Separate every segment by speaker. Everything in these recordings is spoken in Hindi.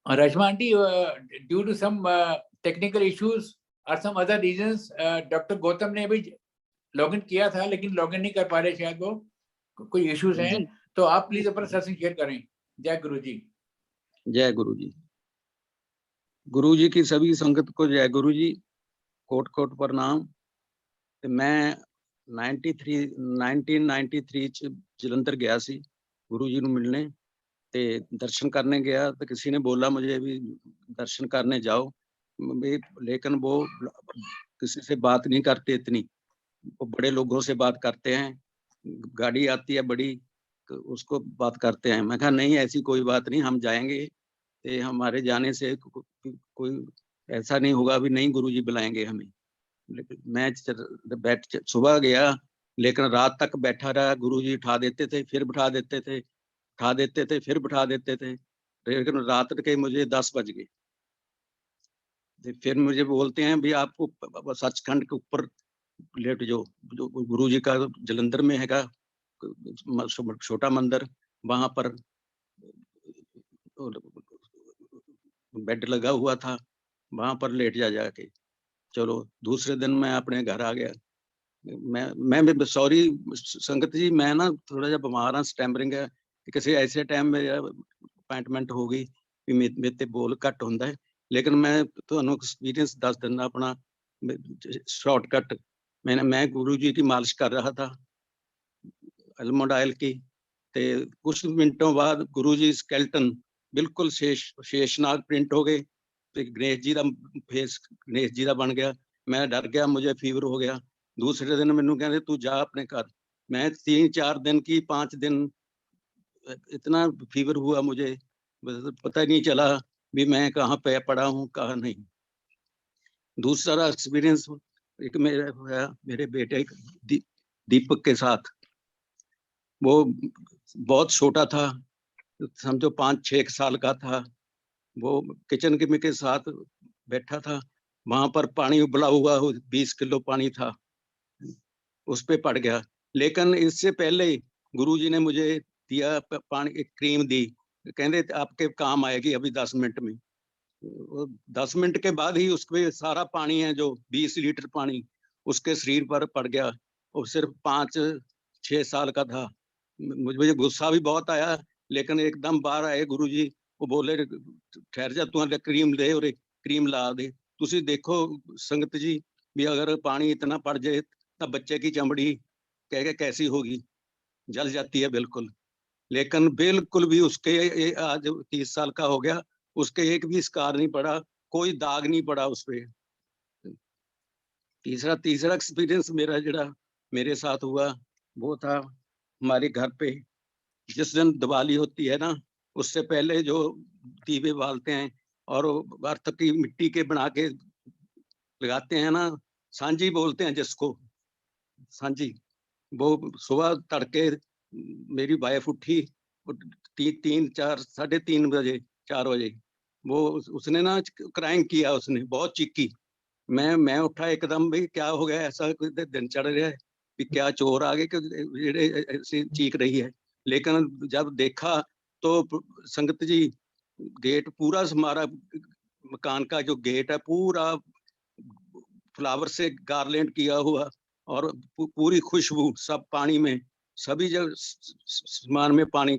Speaker 1: Rashma aunty, due to some technical issues or some other reasons, doctor Gautam ने अभी लॉगिन किया था लेकिन लॉगिन नहीं कर पा रहे, शायद वो कोई इश्यूज हैं, तो आप प्लीज अपना सत्संग शेयर करें। जय गुरु जी।
Speaker 2: जय गुरु जी। गुरु जी की सभी संगत को जय गुरु जी, कोट कोट प्रणाम। ਤੇ ਮੈਂ 1993 ਚ ਜਲੰਧਰ ਗਿਆ ਸੀ ਗੁਰੂ ਜੀ ਨੂੰ ਮਿਲਣੇ ਤੇ दर्शन करने गया, तो किसी ने बोला मुझे भी दर्शन करने जाओ, लेकिन वो किसी से बात नहीं करते इतनी, वो बड़े लोगों से बात करते हैं, गाड़ी आती है बड़ी तो उसको बात करते हैं। मैं कहा नहीं ऐसी कोई बात नहीं, हम जाएंगे, ते हमारे जाने से कोई ऐसा नहीं होगा भी नहीं गुरु जी बुलाएंगे हमें। मैं सुबह गया लेकिन रात तक बैठा रहा, गुरु जी उठा देते थे फिर बिठा देते थे, उठा देते थे फिर बिठा देते थे, लेकिन रात के मुझे 10 बज गए। फिर मुझे बोलते हैं भी आपको सचखंड के ऊपर लेट जो गुरु जी का जलंधर में हैगा छोटा मंदिर, वहां पर बेड लगा हुआ था, वहां पर लेट जाके। चलो दूसरे दिन मैं अपने घर आ गया। मैं सॉरी संगत जी, मैं ना थोड़ा जा बीमार हाँ, स्टैमरिंग है, किसी ऐसे टाइम में अपॉइंटमेंट हो गई भी मेरे ते बोल घट होंदा है, लेकिन मैं तुहानू एक्सपीरियंस दस दिना अपना शॉर्टकट। मैं गुरु जी की मालिश कर रहा था आलमंड ऑयल की, ते कुछ मिनटों बाद गुरु जी स्केलेटन बिल्कुल शेषनाग प्रिंट हो गए, गणेश जी का फेस गणेश जी का बन गया। मैं डर गया, मुझे फीवर हो गया। दूसरे दिन मैनू कहते तू जा अपने घर। मैं 3-4 दिन की 5 दिन इतना फीवर हुआ मुझे, पता ही नहीं चला भी मैं कहाँ पे पड़ा हूँ कहाँ नहीं। दूसरा एक्सपीरियंस एक मेरे बेटे दीपक के साथ, वो बहुत छोटा था, समझो 5-6 साल का था। वो किचन के साथ बैठा था, वहां पर पानी उबला हुआ 20 किलो पानी था, उस पे पड़ गया। लेकिन इससे पहले गुरुजी ने मुझे दिया पानी, एक क्रीम दी, कहते आपके काम आएगी अभी 10 मिनट में। 10 मिनट के बाद ही उसपे सारा पानी है जो 20 लीटर पानी उसके शरीर पर पड़ गया। वो सिर्फ 5-6 साल का था। मुझे गुस्सा भी बहुत आया, लेकिन एकदम बाहर आए गुरुजी, वो बोले ठहर जा, तू क्रीम दे और क्रीम ला दे। तुसी देखो संगत जी भी अगर पानी इतना पड़ जाए तो बच्चे की चमड़ी कह कैसी होगी, जल जाती है बिल्कुल। लेकिन बिल्कुल भी उसके आज 30 साल का हो गया, उसके एक भी स्कार नहीं पड़ा, कोई दाग नहीं पड़ा उस पे। तीसरा एक्सपीरियंस मेरा जरा मेरे साथ हुआ वो था हमारे घर पे जिस दिन दिवाली होती है ना, उससे पहले जो दीवे बालते हैं और अर्थ की मिट्टी के बना के लगाते हैं ना, सांझी बोलते हैं जिसको, सांझी। वो सुबह तड़के मेरी वाइफ उठी 3-4 साढ़े 3 बजे 4 बजे, वो उसने ना क्राइम किया, उसने बहुत चीखी। मैं उठा एकदम, भी क्या हो गया, ऐसा दिन चढ़ रहा है कि क्या चोर आ गए कि ऐसी चीख रही है। लेकिन जब देखा तो संगत जी गेट पूरा हमारा मकान का जो गेट है पूरा फ्लावर से गार्लेंड किया हुआ और पूरी खुशबू सब पानी में, सभी जगह सामान में पानी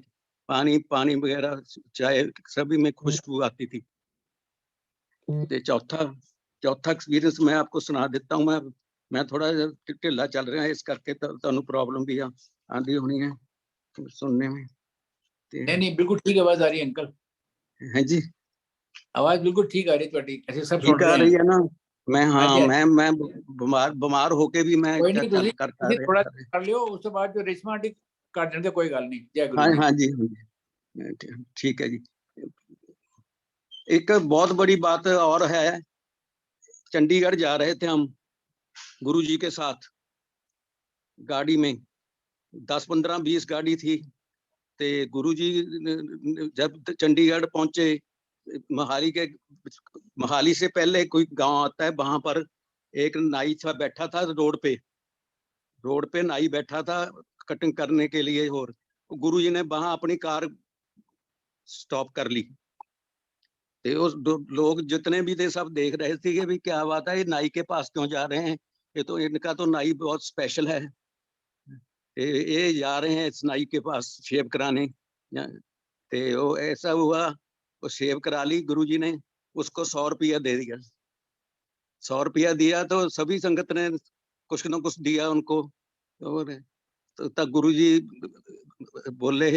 Speaker 2: पानी पानी वगैरह चाय सभी में खुशबू आती थी। चौथा एक्सपीरियंस मैं आपको सुना देता हूँ। मैं थोड़ा ढिला चल रहा है, इस करके तो प्रॉब्लम भी आती होनी है सुनने में।
Speaker 1: नहीं बिल्कुल ठीक आवाज आ रही है अंकल।
Speaker 2: है जी,
Speaker 1: आवाज बिल्कुल ठीक आ रही है, ऐसे सब
Speaker 2: ठीक आ रही है ना। मैं मैं बीमार होके भी मैं
Speaker 1: कोई नहीं,
Speaker 2: चल करता
Speaker 1: थोड़ा कर लियो, उसके बाद जो रेशमा आंटी काट देंगे, कोई गल नहीं। जय गुरु
Speaker 2: हाँ
Speaker 1: जी।
Speaker 2: हाँ जी, ठीक है जी। एक बहुत बड़ी बात और है, चंडीगढ़ जा रहे थे हम गुरु जी के साथ गाड़ी में, 10-15-20 गाड़ी थी। ते गुरु जी जब चंडीगढ़ पहुंचे, मोहाली से पहले कोई गांव आता है, वहां पर एक नाई था बैठा था रोड पे नाई बैठा था कटिंग करने के लिए। और गुरु जी ने वहां अपनी कार स्टॉप कर ली। ਤੇ ਉਹ लोग जितने भी थे सब देख रहे थे कि भी क्या बात है, ये नाई के पास क्यों जा रहे हैं, ये तो इनका तो नाई बहुत स्पेशल है, ये जा रहे हैं इस नाई के पास शेव कराने। ते वो ऐसा हुआ, वो शेव करा ली, गुरुजी ने उसको 100 रुपया दे दिया। 100 रुपया दिया तो सभी संगत ने कुछ न कुछ दिया उनको, और तो तब गुरुजी बोले,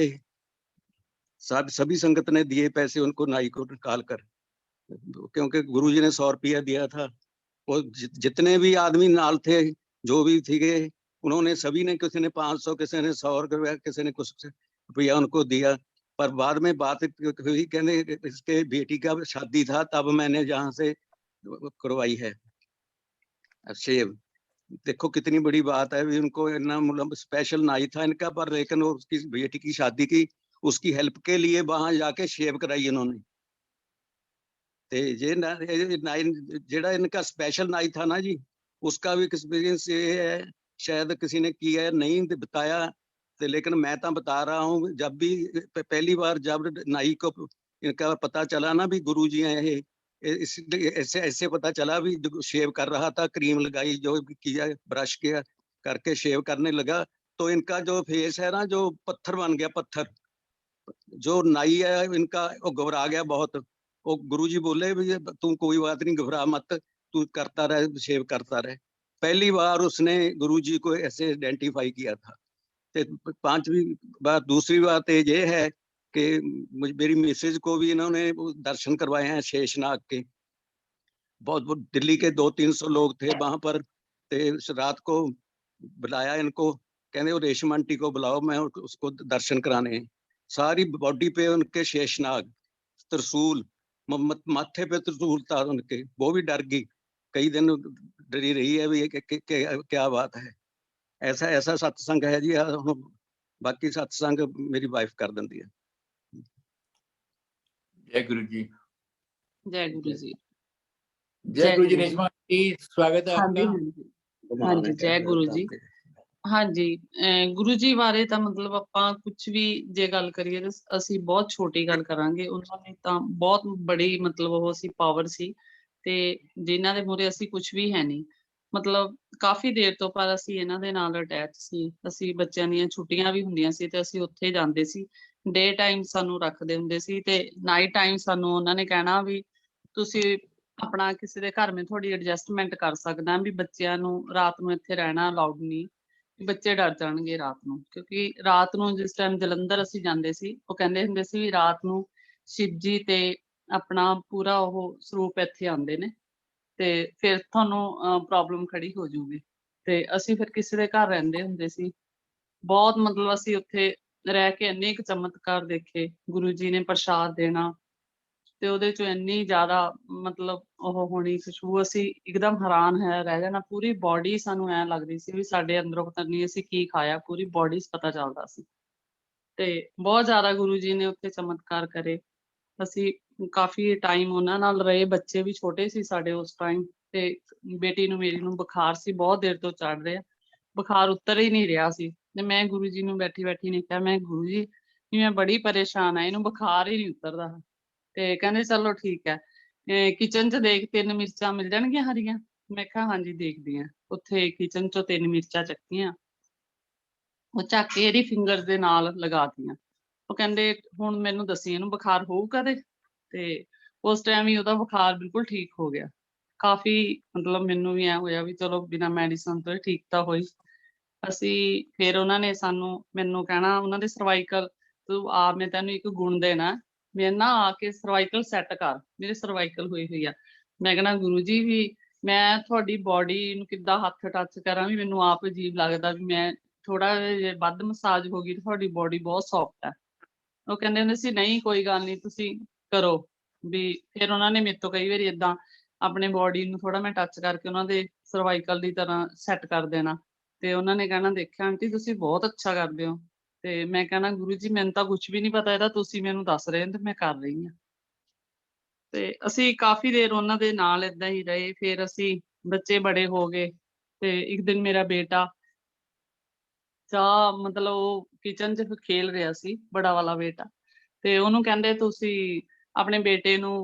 Speaker 2: सब सभी संगत ने दिए पैसे उनको, नाई को निकाल कर, क्योंकि गुरुजी ने 100 रुपया दिया था। वो जितने भी आदमी नाल थे, जो भी थे, उन्होंने सभी ने, किसी ने 500, किसी ने 100 रुपया, किसी ने कुछ रुपया उनको दिया। पर बाद में बात हुई, कहने इसके बेटी का शादी था, तब मैंने जहाँ से करवाई है शेव। देखो कितनी बड़ी बात है, भी उनको इतना मतलब स्पेशल नाई था इनका, पर लेकिन वो उसकी बेटी की शादी की, उसकी हेल्प के लिए वहां जाके शेव कराई इन्होंने। ते ये नाई जेड़ा इनका स्पेशल नाई था ना जी, उसका भी एक्सपीरियंस ये है, शायद किसी ने किया है नहीं बताया, तो लेकिन मैं तो बता रहा हूँ, जब भी पहली बार जब नाई को इनका पता चला ना भी गुरुजी हैं ये, इसलिए ऐसे ऐसे पता चला भी, शेव कर रहा था, क्रीम लगाई, जो भी किया, ब्रश किया, करके शेव करने लगा, तो इनका जो फेस है ना, जो पत्थर बन गया, पत्थर। जो नाई है इनका, वो घबरा गया बहुत। वो गुरुजी बोले भी तू कोई बात नहीं, घबरा मत, तू करता रहे, शेव करता रहे। पहली बार उसने गुरुजी को ऐसे आइडेंटिफाई किया था। ते पांचवी बात, दूसरी बात ये है कि मेरी मिसेज को भी इन्होंने दर्शन करवाए हैं शेषनाग के। बहुत बहुत दिल्ली के 200-300 लोग थे वहां पर, ते रात को बुलाया इनको, कहने वो रेशम आंटी को बुलाओ, मैं उसको दर्शन कराने हैं। सारी बॉडी पे उनके शेषनाग, त्रिशूल, माथे पे त्रिशूल था उनके, वो भी डर गई, कई दिन डरी रही है भी ये क्या बात है। ऐसा ऐसा सत्संग है जी। बाकी सत्संग मेरी वाइफ कर देंदी है।
Speaker 1: जय गुरु जी।
Speaker 3: जय गुरु जी।
Speaker 1: जय गुरु जी। रेशमा जी, स्वागत है
Speaker 3: हाँ
Speaker 1: आपका।
Speaker 3: जी, हाँ जी, जय गुरु जी। ਹਾਂਜੀ ਗੁਰੂ ਜੀ ਬਾਰੇ ਤਾਂ ਮਤਲਬ ਆਪਾਂ ਕੁਝ ਵੀ ਜੇ ਗੱਲ ਕਰੀਏ ਤਾਂ ਅਸੀਂ ਬਹੁਤ ਛੋਟੀ ਗੱਲ ਕਰਾਂਗੇ, ਉਹਨਾਂ ਨੇ ਤਾਂ ਬਹੁਤ ਬੜੀ ਮਤਲਬ ਉਹ ਸੀ ਪਾਵਰ ਸੀ, ਤੇ ਜਿਨ੍ਹਾਂ ਦੇ ਮੂਹਰੇ ਅਸੀਂ ਕੁਝ ਵੀ ਹੈ ਨਹੀਂ। ਮਤਲਬ ਕਾਫੀ ਦੇਰ ਤੋਂ ਪਰ ਅਸੀਂ ਇਹਨਾਂ ਦੇ ਨਾਲ ਅਟੈਚ ਸੀ। ਅਸੀਂ ਬੱਚਿਆਂ ਦੀਆਂ ਛੁੱਟੀਆਂ ਵੀ ਹੁੰਦੀਆਂ ਸੀ ਤੇ ਅਸੀਂ ਉੱਥੇ ਜਾਂਦੇ ਸੀ। ਡੇ ਟਾਈਮ ਸਾਨੂੰ ਰੱਖਦੇ ਹੁੰਦੇ ਸੀ ਤੇ ਨਾਈਟ ਟਾਈਮ ਸਾਨੂੰ ਉਹਨਾਂ ਨੇ ਕਹਿਣਾ ਵੀ ਤੁਸੀਂ ਆਪਣਾ ਕਿਸੇ ਦੇ ਘਰ ਮੈਂ ਤੁਹਾਡੀ ਐਡਜਸਟਮੈਂਟ ਕਰ ਸਕਦਾ ਵੀ ਬੱਚਿਆਂ ਨੂੰ ਰਾਤ ਨੂੰ ਇੱਥੇ ਰਹਿਣਾ ਅਲਾਉਡ ਨਹੀਂ, ਬੱਚੇ ਡਰ ਜਾਣਗੇ ਰਾਤ ਨੂੰ, ਕਿਉਂਕਿ ਰਾਤ ਨੂੰ ਜਿਸ ਟਾਈਮ ਜਲੰਧਰ ਅਸੀਂ ਜਾਂਦੇ ਸੀ, ਉਹ ਕਹਿੰਦੇ ਹੁੰਦੇ ਸੀ ਵੀ ਰਾਤ ਨੂੰ ਸ਼ਿਵ ਜੀ ਤੇ ਆਪਣਾ ਪੂਰਾ ਉਹ ਸਰੂਪ ਇੱਥੇ ਆਉਂਦੇ ਨੇ ਤੇ ਫਿਰ ਤੁਹਾਨੂੰ ਪ੍ਰੋਬਲਮ ਖੜੀ ਹੋ ਜਾਊਗੀ। ਤੇ ਅਸੀਂ ਫਿਰ ਕਿਸੇ ਦੇ ਘਰ ਰਹਿੰਦੇ ਹੁੰਦੇ ਸੀ। ਬਹੁਤ ਮਤਲਬ ਅਸੀਂ ਉੱਥੇ ਰਹਿ ਕੇ ਇੰਨੇ ਕੁ ਚਮਤਕਾਰ ਦੇਖੇ। ਗੁਰੂ ਜੀ ਨੇ ਪ੍ਰਸ਼ਾਦ ਦੇਣਾ ਤੇ ਉਹਦੇ ਚੋਂ ਇੰਨੀ ਜ਼ਿਆਦਾ ਮਤਲਬ ਉਹ ਹੋਣੀ ਖੁਸ਼ਬੂ, ਅਸੀਂ ਇੱਕਦਮ ਹੈਰਾਨ ਰਹਿ ਜਾਣਾ। ਪੂਰੀ ਬੋਡੀ ਸਾਨੂੰ ਐਂ ਲੱਗਦੀ ਸੀ ਵੀ ਸਾਡੇ ਅੰਦਰੋਂ ਪਤਾ ਨਹੀਂ ਅਸੀਂ ਕੀ ਖਾਇਆ, ਪੂਰੀ ਬੋਡੀ 'ਚ ਪਤਾ ਚੱਲਦਾ ਸੀ। ਤੇ ਬਹੁਤ ਜ਼ਿਆਦਾ ਗੁਰੂ ਜੀ ਨੇ ਉੱਥੇ ਚਮਤਕਾਰ ਕਰੇ। ਅਸੀਂ ਕਾਫੀ ਟਾਈਮ ਉਹਨਾਂ ਨਾਲ ਰਹੇ, ਬੱਚੇ ਵੀ ਛੋਟੇ ਸੀ ਸਾਡੇ ਉਸ ਟਾਈਮ, ਤੇ ਬੇਟੀ ਨੂੰ ਮੇਰੀ ਨੂੰ ਬੁਖਾਰ ਸੀ, ਬਹੁਤ ਦੇਰ ਤੋਂ ਚੜ ਰਿਹਾ, ਬੁਖਾਰ ਉਤਰ ਹੀ ਨਹੀਂ ਰਿਹਾ ਸੀ। ਤੇ ਮੈਂ ਗੁਰੂ ਜੀ ਨੂੰ ਬੈਠੀ ਨੇ ਕਿਹਾ, ਮੈਂ ਗੁਰੂ ਜੀ ਵੀ ਮੈਂ ਬੜੀ ਪਰੇਸ਼ਾਨ ਆ, ਇਹਨੂੰ ਬੁਖਾਰ ਹੀ ਨਹੀਂ ਉਤਰਦਾ। ਤੇ ਕਹਿੰਦੇ ਚਲੋ ਠੀਕ ਹੈ, ਕਿਚਨ 'ਚ ਦੇਖ 3 ਮਿਰਚਾਂ ਮਿਲ ਜਾਣਗੀਆਂ ਹਰੀਆਂ। ਮੈਂ ਕਿਹਾ ਹਾਂਜੀ ਦੇਖਦੀ ਹਾਂ। ਉੱਥੇ ਕਿਚਨ 'ਚੋਂ 3 ਮਿਰਚਾਂ ਚੱਕੀਆਂ, ਉਹ ਚੱਕ ਕੇ ਇਹਦੀ ਫਿੰਗਰਸ ਦੇ ਨਾਲ ਲਗਾਤੀਆਂ। ਉਹ ਕਹਿੰਦੇ ਹੁਣ ਮੈਨੂੰ ਦੱਸੀ ਇਹਨੂੰ ਬੁਖਾਰ ਹੋਊ ਕਦੇ? ਤੇ ਉਸ ਟਾਈਮ ਹੀ ਉਹਦਾ ਬੁਖਾਰ ਬਿਲਕੁਲ ਠੀਕ ਹੋ ਗਿਆ। ਕਾਫੀ ਮਤਲਬ ਮੈਨੂੰ ਵੀ ਐਂ ਹੋਇਆ ਵੀ ਚਲੋ ਬਿਨਾਂ ਮੈਡੀਸਨ ਤੋਂ ਠੀਕ ਤਾਂ ਹੋਈ। ਅਸੀਂ ਫਿਰ ਉਹਨਾਂ ਨੇ ਮੈਨੂੰ ਕਹਿਣਾ, ਉਹਨਾਂ ਦੇ ਸਰਵਾਈਕਲ, ਤੂੰ ਆ ਮੈਂ ਤੈਨੂੰ ਇੱਕ ਗੁਣ ਦੇਣਾ, ਮੇਰੇ ਨਾ ਆ ਕੇ ਸਰਵਾਈਕਲ ਸੈੱਟ ਕਰ, ਮੇਰੇ ਸਰਵਾਈਕਲ ਹੋਈ ਹੋਈ ਆ। ਮੈਂ ਕਹਿਣਾ ਗੁਰੂ ਜੀ ਵੀ ਮੈਂ ਤੁਹਾਡੀ ਬੋਡੀ ਨੂੰ ਕਿੱਦਾਂ ਹੱਥ ਟੱਚ ਕਰਾਂ, ਵੀ ਮੈਨੂੰ ਆਪ ਅਜੀਬ ਲੱਗਦਾ ਵੀ ਮੈਂ ਥੋੜਾ ਜਿਹਾ ਵੱਧ ਮਸਾਜ ਹੋ ਗਈ, ਤੁਹਾਡੀ ਬੋਡੀ ਬਹੁਤ ਸੌਫਟ ਹੈ। ਉਹ ਕਹਿੰਦੇ ਹੁੰਦੇ ਸੀ ਨਹੀਂ ਕੋਈ ਗੱਲ ਨਹੀਂ ਤੁਸੀਂ ਕਰੋ ਵੀ। ਫਿਰ ਉਹਨਾਂ ਨੇ ਮੇਰੇ ਤੋਂ ਕਈ ਵਾਰੀ ਏਦਾਂ ਆਪਣੇ ਬੋਡੀ ਨੂੰ ਥੋੜਾ ਮੈਂ ਟੱਚ ਕਰਕੇ ਉਹਨਾਂ ਦੇ ਸਰਵਾਈਕਲ ਦੀ ਤਰ੍ਹਾਂ ਸੈੱਟ ਕਰ ਦੇਣਾ, ਤੇ ਉਹਨਾਂ ਨੇ ਕਹਿਣਾ ਦੇਖਿਆ ਆਂਟੀ ਤੁਸੀਂ ਬਹੁਤ ਅੱਛਾ ਕਰਦੇ ਹੋ। ਤੇ ਮੈਂ ਕਹਿਣਾ ਗੁਰੂ ਜੀ ਮੈਨੂੰ ਤਾਂ ਕੁਛ ਵੀ ਨਹੀਂ ਪਤਾ ਇਹਦਾ, ਤੁਸੀਂ ਮੈਨੂੰ ਦੱਸ ਰਹੇ ਹੋ ਤੇ ਮੈਂ ਕਰ ਰਹੀ ਹਾਂ। ਤੇ ਅਸੀਂ ਕਾਫੀ ਦੇਰ ਉਹਨਾਂ ਦੇ ਨਾਲ ਏਦਾਂ ਹੀ ਰਹੇ। ਫਿਰ ਅਸੀਂ ਬੱਚੇ ਬੜੇ ਹੋ ਗਏ ਤੇ ਇੱਕ ਦਿਨ ਮੇਰਾ ਬੇਟਾ ਮਤਲਬ ਉਹ ਕਿਚਨ 'ਚ ਖੇਲ ਰਿਹਾ ਸੀ, ਬੜਾ ਵਾਲਾ ਬੇਟਾ, ਤੇ ਉਹਨੂੰ ਕਹਿੰਦੇ ਤੁਸੀਂ ਆਪਣੇ ਬੇਟੇ ਨੂੰ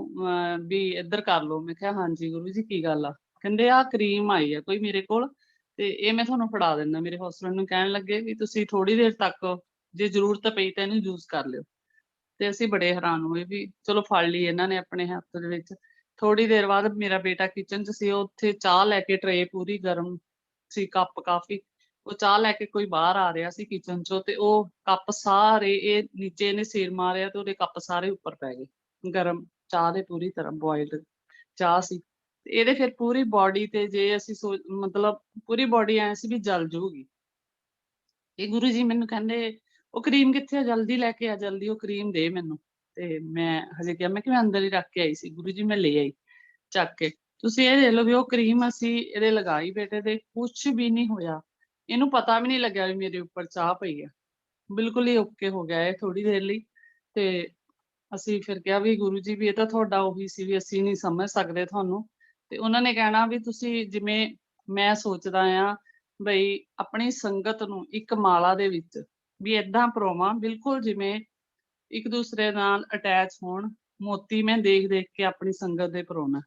Speaker 3: ਵੀ ਇੱਧਰ ਕਰ ਲਓ। ਮੈਂ ਕਿਹਾ ਹਾਂਜੀ ਗੁਰੂ ਜੀ ਕੀ ਗੱਲ ਆ? ਕਹਿੰਦੇ ਆ ਕਰੀਮ ਆਈ ਆ ਕੋਈ ਮੇਰੇ ਕੋਲ ਤੇ ਇਹ ਮੈਂ ਤੁਹਾਨੂੰ ਫੜਾ ਦਿੰਦਾ। ਮੇਰੇ ਹਸਬੈਂਡ ਨੂੰ ਕਹਿਣ ਲੱਗੇ ਵੀ ਤੁਸੀਂ ਥੋੜੀ ਦੇਰ ਤੱਕ ਜੇ ਜ਼ਰੂਰਤ ਪਈ ਤਾਂ ਇਹਨੂੰ ਯੂਜ਼ ਕਰ ਲਿਓ। ਤੇ ਅਸੀਂ ਬੜੇ ਹੈਰਾਨ ਹੋਏ ਵੀ ਚਲੋ ਫੜ ਲਈ ਇਹਨਾਂ ਨੇ ਆਪਣੇ ਹੱਥ ਦੇ ਵਿੱਚ। ਥੋੜੀ ਦੇਰ ਬਾਅਦ ਮੇਰਾ ਬੇਟਾ ਕਿਚਨ 'ਚ ਸੀ, ਉਹ ਉੱਥੇ ਚਾਹ ਲੈ ਕੇ ਟਰੇ ਪੂਰੀ ਗਰਮ ਸੀ, ਕੱਪ ਕਾਫੀ, ਉਹ ਚਾਹ ਲੈ ਕੇ ਕੋਈ ਬਾਹਰ ਆ ਰਿਹਾ ਸੀ ਕਿਚਨ 'ਚੋਂ ਤੇ ਉਹ ਕੱਪ ਸਾਰੇ ਇਹ ਨੀਚੇ ਇਹਨੇ ਸਿਰ ਮਾਰਿਆ ਤੇ ਉਹਦੇ ਕੱਪ ਸਾਰੇ ਉੱਪਰ ਪੈ ਗਏ ਗਰਮ ਚਾਹ ਦੇ, ਪੂਰੀ ਤਰ੍ਹਾਂ ਬੋਇਲਡ ਚਾਹ ਸੀ। ਤੇ ਇਹਦੇ ਫਿਰ ਪੂਰੀ ਬੋਡੀ ਤੇ ਜੇ ਅਸੀਂ ਮਤਲਬ ਪੂਰੀ ਬੋਡੀ ਐ ਸੀ ਵੀ ਜਲ ਜੂਗੀ। ਇਹ ਗੁਰੂ ਜੀ ਮੈਨੂੰ ਕਹਿੰਦੇ ਉਹ ਕਰੀਮ ਕਿੱਥੇ ਆ, ਜਲਦੀ ਲੈ ਕੇ ਆ, ਜਲਦੀ ਉਹ ਕਰੀਮ ਦੇ ਮੈਨੂੰ। ਤੇ ਮੈਂ ਹਜੇ ਕਿਹਾ ਮੈਂ ਕਿ ਮੈਂ ਅੰਦਰ ਹੀ ਰੱਖ ਕੇ ਆਈ ਸੀ। ਗੁਰੂ ਜੀ ਮੈਂ ਲੈ ਆਈ ਚੱਕ ਕੇ। ਤੁਸੀਂ ਇਹ ਦੇਖ ਲਓ ਵੀ ਉਹ ਕਰੀਮ ਅਸੀਂ ਇਹਦੇ ਲਗਾਈ ਬੇਟੇ ਦੇ, ਕੁਛ ਵੀ ਨਹੀਂ ਹੋਇਆ। ਇਹਨੂੰ ਪਤਾ ਵੀ ਨਹੀਂ ਲੱਗਿਆ ਵੀ ਮੇਰੇ ਉੱਪਰ ਚਾਹ ਪਈ ਆ। ਬਿਲਕੁਲ ਹੀ ਓਕੇ ਹੋ ਗਿਆ ਇਹ ਥੋੜੀ ਦੇਰ ਲਈ। ਤੇ ਅਸੀਂ ਫਿਰ ਕਿਹਾ ਵੀ ਗੁਰੂ ਜੀ ਵੀ ਇਹ ਤਾਂ ਤੁਹਾਡਾ ਉਹੀ ਸੀ ਵੀ ਅਸੀਂ ਨਹੀਂ ਸਮਝ ਸਕਦੇ ਤੁਹਾਨੂੰ। ਤੇ ਉਹਨਾਂ ਨੇ ਕਹਿਣਾ ਵੀ ਤੁਸੀਂ ਜਿਵੇਂ ਮੈਂ ਸੋਚਦਾ ਆ ਬਈ ਆਪਣੀ ਸੰਗਤ ਨੂੰ ਇੱਕ ਮਾਲਾ ਦੇ ਵਿੱਚ ਵੀ ਏਦਾਂ ਪਰੋਵਾਂ ਬਿਲਕੁਲ ਜਿਵੇਂ ਇੱਕ ਦੂਸਰੇ ਨਾਲ ਅਟੈਚ ਹੋਣ। ਮੋਤੀ ਮੈਂ ਦੇਖ ਦੇਖ ਕੇ ਆਪਣੀ ਸੰਗਤ ਦੇ ਪਰੋਣਾ।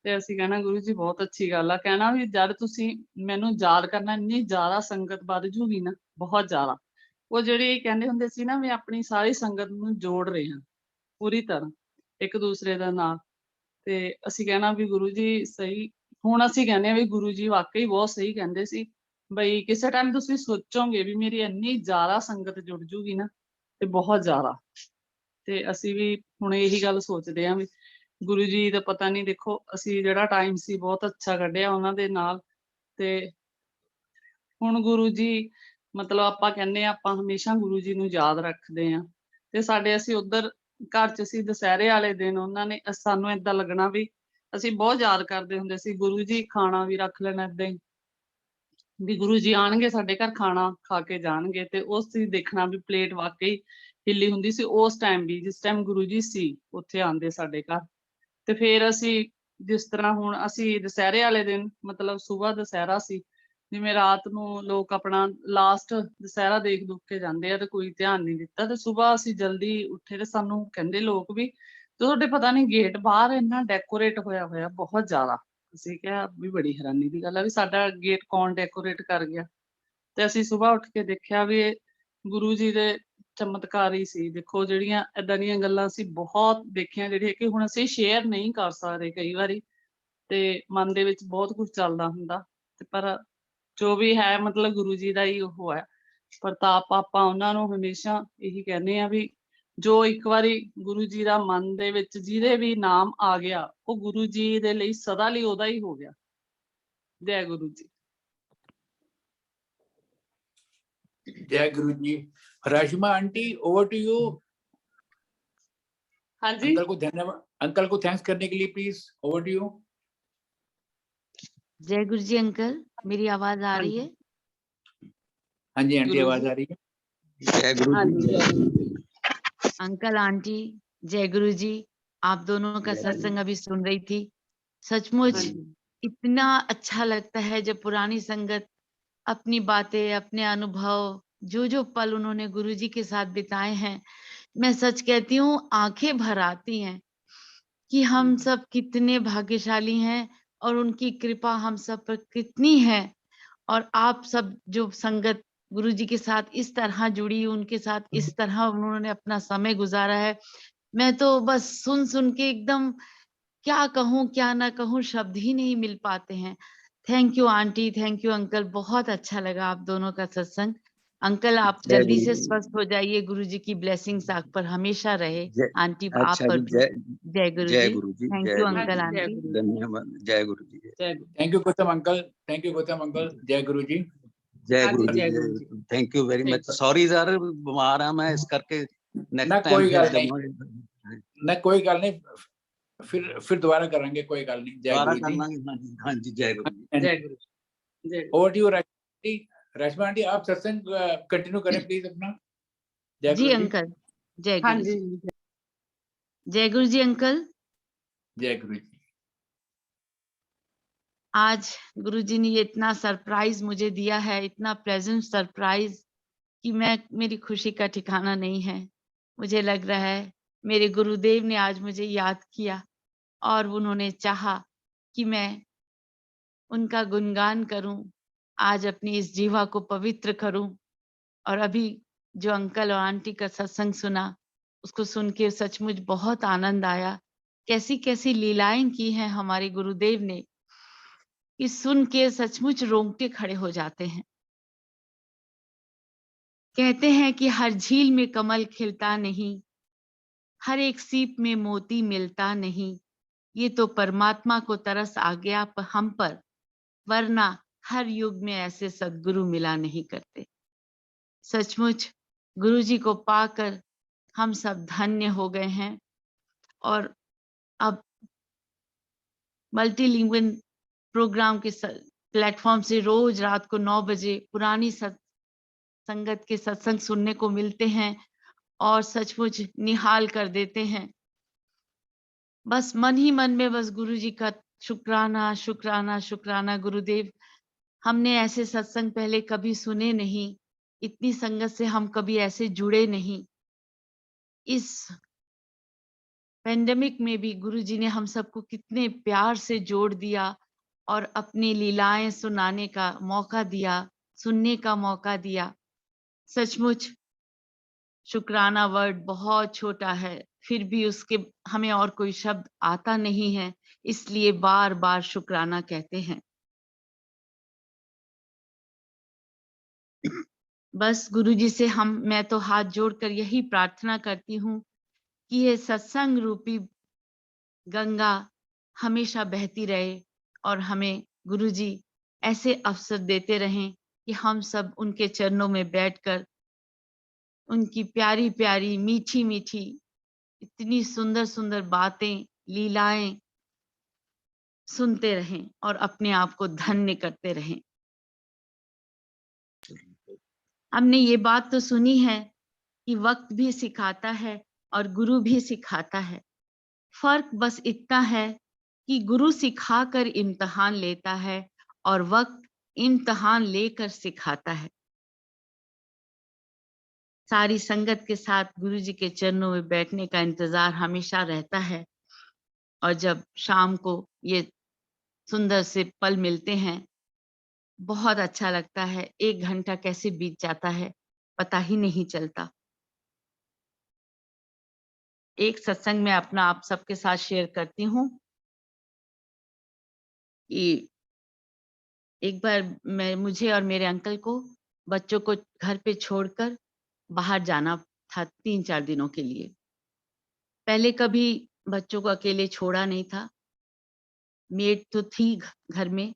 Speaker 3: ਤੇ ਅਸੀਂ ਕਹਿਣਾ ਗੁਰੂ ਜੀ ਬਹੁਤ ਅੱਛੀ ਗੱਲ ਆ। ਕਹਿਣਾ ਵੀ ਜਦ ਤੁਸੀਂ ਮੈਨੂੰ ਯਾਦ ਕਰਨਾ ਇੰਨੀ ਜ਼ਿਆਦਾ ਸੰਗਤ ਵੱਧ ਜੂਗੀ ਨਾ, ਬਹੁਤ ਜ਼ਿਆਦਾ। ਉਹ ਜਿਹੜੇ ਕਹਿੰਦੇ ਹੁੰਦੇ ਸੀ ਨਾ ਵੀ ਆਪਣੀ ਸਾਰੀ ਸੰਗਤ ਨੂੰ ਜੋੜ ਰਹੇ ਹਾਂ ਪੂਰੀ ਤਰ੍ਹਾਂ ਇੱਕ ਦੂਸਰੇ ਦਾ ਨਾਲ। ਤੇ ਅਸੀਂ ਕਹਿਣਾ ਵੀ ਗੁਰੂ ਜੀ ਸਹੀ। ਹੁਣ ਅਸੀਂ ਕਹਿੰਦੇ ਆ ਵੀ ਗੁਰੂ ਜੀ ਵਾਕਈ ਬਹੁਤ ਸਹੀ ਕਹਿੰਦੇ ਸੀ ਬਈ ਕਿਸੇ ਟਾਈਮ ਤੁਸੀਂ ਸੋਚੋਗੇ ਵੀ ਮੇਰੀ ਇੰਨੀ ਜ਼ਿਆਦਾ ਸੰਗਤ ਜੁੜ ਜੂਗੀ ਨਾ, ਤੇ ਬਹੁਤ ਜ਼ਿਆਦਾ। ਤੇ ਅਸੀਂ ਵੀ ਹੁਣ ਇਹੀ ਗੱਲ ਸੋਚਦੇ ਹਾਂ ਵੀ ਗੁਰੂ ਜੀ ਦਾ ਪਤਾ ਨਹੀਂ, ਦੇਖੋ ਅਸੀਂ ਜਿਹੜਾ ਟਾਈਮ ਸੀ ਬਹੁਤ ਅੱਛਾ ਕੱਢਿਆ ਉਹਨਾਂ ਦੇ ਨਾਲ। ਤੇ ਹੁਣ ਗੁਰੂ ਜੀ ਮਤਲਬ ਆਪਾਂ ਕਹਿੰਦੇ ਆ ਆਪਾਂ ਹਮੇਸ਼ਾ ਗੁਰੂ ਜੀ ਨੂੰ ਯਾਦ ਰੱਖਦੇ ਹਾਂ। ਤੇ ਸਾਡੇ ਅਸੀਂ ਉੱਧਰ ਘਰ 'ਚ ਅਸੀਂ ਦੁਸਹਿਰੇ ਵਾਲੇ ਦਿਨ ਉਹਨਾਂ ਨੇ ਸਾਨੂੰ ਏਦਾਂ ਲੱਗਣਾ ਵੀ ਅਸੀਂ ਬਹੁਤ ਯਾਦ ਕਰਦੇ ਹੁੰਦੇ ਸੀ। ਗੁਰੂ ਜੀ ਖਾਣਾ ਵੀ ਰੱਖ ਲੈਣਾ ਏਦਾਂ ਹੀ ਵੀ ਗੁਰੂ ਜੀ ਆਣਗੇ ਸਾਡੇ ਘਰ ਖਾਣਾ ਖਾ ਕੇ ਜਾਣਗੇ। ਤੇ ਉਸ ਚੀਜ਼ ਦੇਖਣਾ ਵੀ ਪਲੇਟ ਵਾਕਈ ਹਿੱਲੀ ਹੁੰਦੀ ਸੀ ਉਸ ਟਾਈਮ ਵੀ, ਜਿਸ ਟਾਈਮ ਗੁਰੂ ਜੀ ਸੀ ਉੱਥੇ ਆਉਂਦੇ ਸਾਡੇ ਘਰ। ਤੇ ਫਿਰ ਅਸੀਂ ਜਿਸ ਤਰ੍ਹਾਂ ਹੁਣ ਅਸੀਂ ਦੁਸਹਿਰੇ ਵਾਲੇ ਦਿਨ ਮਤਲਬ ਸੁਬਾਹ ਦੁਸਹਿਰਾ ਸੀ, ਜਿਵੇਂ ਰਾਤ ਨੂੰ ਲੋਕ ਆਪਣਾ ਲਾਸਟ ਦੁਸਹਿਰਾ ਦੇਖ ਦੁਖ ਕੇ ਜਾਂਦੇ ਆ ਤੇ ਕੋਈ ਧਿਆਨ ਨਹੀਂ ਦਿੱਤਾ। ਤੇ ਸੁਬਾਹ ਅਸੀਂ ਜਲਦੀ ਉੱਠੇ ਤੇ ਸਾਨੂੰ ਕਹਿੰਦੇ ਲੋਕ ਵੀ ਤੁਹਾਡੇ ਪਤਾ ਨਹੀਂ ਗੇਟ ਬਾਹਰ ਇੰਨਾ ਡੈਕੋਰੇਟ ਹੋਇਆ ਹੋਇਆ ਬਹੁਤ ਜ਼ਿਆਦਾ। ਅਸੀਂ ਕਿਹਾ ਵੀ ਬੜੀ ਹੈਰਾਨੀ ਦੀ ਗੱਲ ਆ ਵੀ ਸਾਡਾ ਗੇਟ ਕੌਣ ਡੈਕੋਰੇਟ ਕਰ ਗਿਆ। ਤੇ ਅਸੀਂ ਸੁਬਾਹ ਉੱਠ ਕੇ ਦੇਖਿਆ ਵੀ ਇਹ ਗੁਰੂ ਜੀ ਦੇ ਚਮਤਕਾਰ ਹੀ ਸੀ। ਦੇਖੋ ਜਿਹੜੀਆਂ ਏਦਾਂ ਦੀਆਂ ਗੱਲਾਂ ਅਸੀਂ ਬਹੁਤ ਦੇਖੀਆਂ ਜਿਹੜੀਆਂ ਕਿ ਹੁਣ ਅਸੀਂ ਸ਼ੇਅਰ ਨਹੀਂ ਕਰ ਸਕਦੇ ਕਈ ਵਾਰੀ, ਤੇ ਮਨ ਦੇ ਵਿੱਚ ਬਹੁਤ ਕੁਝ ਚੱਲਦਾ ਹੁੰਦਾ। ਤੇ ਪਰ ਜੋ ਵੀ ਹੈ ਮਤਲਬ ਗੁਰੂ ਜੀ ਦਾ ਹੀ ਉਹ ਹੈ ਪ੍ਰਤਾਪ। ਆਪਾਂ ਉਹਨਾਂ ਨੂੰ ਹਮੇਸ਼ਾ ਇਹੀ ਕਹਿੰਦੇ ਆ ਵੀ ਜੋ ਇੱਕ ਵਾਰੀ ਗੁਰੂ ਜੀ ਦਾ ਮਨ ਦੇ ਵਿੱਚ ਜਿਹਦੇ ਵੀ ਨਾਮ ਆ ਗਿਆ ਉਹ ਗੁਰੂ ਜੀ ਦੇ ਲਈ ਸਦਾ ਲਈ ਉਹਦਾ ਹੀ ਹੋ ਗਿਆ। ਜੈ ਗੁਰੂ ਜੀ।
Speaker 1: जय गुरु जी। राशिमा आंटी ओवर टू यू।
Speaker 3: हाँ जी
Speaker 1: अंकल को धन्यवाद, अंकल को थैंक्स करने के लिए प्लीज ओवर टू यू।
Speaker 4: जय गुरु जी। अंकल मेरी आवाज आ
Speaker 3: हाँ
Speaker 4: रही
Speaker 3: जी।
Speaker 4: है?
Speaker 1: हाँ जी आंटी
Speaker 3: गुरु
Speaker 1: आवाज
Speaker 3: जी।
Speaker 1: आ रही है।
Speaker 2: जय गुरु
Speaker 3: हाँ
Speaker 2: जी,
Speaker 3: जी
Speaker 2: जय
Speaker 3: जय
Speaker 2: गुरु
Speaker 3: गुरु
Speaker 2: जी।
Speaker 3: जी।
Speaker 4: अंकल आंटी जय गुरु जी। आप दोनों का
Speaker 2: जय
Speaker 4: सत्संग अभी सुन रही थी।
Speaker 3: हाँ
Speaker 4: सचमुच
Speaker 3: जी
Speaker 4: इतना अच्छा लगता है जब पुरानी संगत अपनी बातें, अपने अनुभव, जो जो पल उन्होंने गुरु जी के साथ बिताए हैं, मैं सच कहती हूँ आंखें भर आती हैं कि हम सब कितने भाग्यशाली हैं और उनकी कृपा हम सब पर कितनी है। और आप सब जो संगत गुरु जी के साथ इस तरह जुड़ी, उनके साथ इस तरह उन्होंने अपना समय गुजारा है, मैं तो बस सुन सुन के एकदम क्या कहूँ क्या ना कहूँ, शब्द ही नहीं मिल पाते हैं। Thank you aunty, thank you uncle, बहुत अच्छा लगा आप दोनों का सत्संग। अंकल आप
Speaker 2: जय
Speaker 4: जल्दी
Speaker 2: गुरु
Speaker 4: से
Speaker 2: जी।
Speaker 4: स्वस्थ हो जाइए, गुरु जी की ब्लेसिंग्स आप पर हमेशा रहे।
Speaker 2: जय
Speaker 4: आंटी आप
Speaker 2: अच्छा
Speaker 4: पर
Speaker 2: जी,
Speaker 4: भी। जय गुरु
Speaker 2: जय
Speaker 4: जी।
Speaker 2: गुरु जी,
Speaker 4: थैंक
Speaker 2: जय
Speaker 4: यू
Speaker 2: गुरु
Speaker 3: हाँ
Speaker 4: अंकल
Speaker 3: जी
Speaker 2: जी।
Speaker 3: जय
Speaker 4: आंटी।
Speaker 3: गुरु जी।
Speaker 2: धन्यवाद। जय गुरु जी,
Speaker 3: जय गुरु।
Speaker 1: Thank you Gautam uncle, thank you Gautam uncle. जय गुरु जी।
Speaker 2: जय
Speaker 3: हाँ
Speaker 2: गुरु
Speaker 3: जी
Speaker 2: जी,
Speaker 3: जय गुरु जी।
Speaker 2: थैंक यू वेरी
Speaker 3: ठीक
Speaker 2: मच। सॉरी सर बीमार हाँ मैं, इस करके
Speaker 1: ना
Speaker 2: नेक्स्ट टाइम
Speaker 1: कोई
Speaker 2: फिर
Speaker 1: गल नहीं, ना कोई गल नहीं, फिर दोबारा करेंगे, कोई गल नहीं। जय
Speaker 2: दोबारा
Speaker 1: गुरु जी।
Speaker 2: करना। हाँ जी, हाँ जी, जय गुरु जी।
Speaker 3: जय गुरु जी। जय Guru.
Speaker 1: Over to you Rashima aunty. Rashima aunty आप सत्संग कंटिन्यू करें प्लीज अपना। जय
Speaker 4: जी
Speaker 1: गुरु जी।
Speaker 4: अंकल। जय
Speaker 3: हाँ
Speaker 4: गुरु
Speaker 3: जी
Speaker 4: जी। जय गुरु जी अंकल।
Speaker 1: जय गुरु जी।
Speaker 4: आज गुरु जी ने ये इतना सरप्राइज मुझे दिया है, इतना प्लेजेंट सरप्राइज कि मेरी खुशी का ठिकाना नहीं है। मुझे लग रहा है मेरे गुरुदेव ने आज मुझे याद किया और उन्होंने चाहा कि मैं उनका गुणगान करूं, आज अपनी इस जीवा को पवित्र करूं। और अभी जो अंकल और आंटी का सत्संग सुना, उसको सुन के सचमुच बहुत आनंद आया। कैसी कैसी लीलाएं की हैं हमारे गुरुदेव ने, कि सुन के सचमुच रोंगटे खड़े हो जाते हैं। कहते हैं कि हर झील में कमल खिलता नहीं, हर एक सीप में मोती मिलता नहीं, ये तो परमात्मा को तरस आ गया हम पर, वरना हर युग में ऐसे सद्गुरु मिला नहीं करते। सचमुच गुरुजी को पाकर हम सब धन्य हो गए हैं। और अब मल्टीलिंगुअल प्रोग्राम के प्लेटफॉर्म से रोज रात को 9 बजे पुरानी संगत के सत्संग सुनने को मिलते हैं और सचमुच निहाल कर देते हैं। बस मन ही मन में बस गुरुजी का शुक्राना शुक्राना शुक्राना। गुरुदेव, हमने ऐसे सत्संग पहले कभी सुने नहीं, इतनी संगत से हम कभी ऐसे जुड़े नहीं। इस पेंडेमिक में भी गुरुजी ने हम सबको कितने प्यार से जोड़ दिया और अपनी लीलाएं सुनाने का मौका दिया, सुनने का मौका दिया। सचमुच शुक्राना वर्ड बहुत छोटा है, फिर भी उसके हमें और कोई शब्द आता नहीं है, इसलिए बार बार शुक्राना कहते हैं। बस गुरुजी से मैं तो हाथ जोड़कर यही प्रार्थना करती हूँ कि ये सत्संग रूपी गंगा हमेशा बहती रहे और हमें गुरुजी ऐसे अवसर देते रहें कि हम सब उनके चरणों में बैठकर उनकी प्यारी प्यारी मीठी मीठी इतनी सुंदर सुंदर बातें, लीलाएं सुनते रहें और अपने आप को धन्य करते रहें। हमने ये बात तो सुनी है कि वक्त भी सिखाता है और गुरु भी सिखाता है। फर्क बस इतना है कि गुरु सिखाकर इम्तिहान लेता है और वक्त इम्तिहान लेकर सिखाता है। सारी संगत के साथ गुरुजी के चरणों में बैठने का इंतजार हमेशा रहता है और जब शाम को ये सुंदर से पल मिलते हैं, बहुत अच्छा लगता है। 1 घंटा कैसे बीत जाता है पता ही नहीं चलता। एक सत्संग में अपना आप सबके साथ शेयर करती हूँ कि एक बार मुझे और मेरे अंकल को बच्चों को घर पे छोड़कर बाहर जाना था 3-4 दिनों के लिए। पहले कभी बच्चों को अकेले छोड़ा नहीं था। मेड तो थी घर में,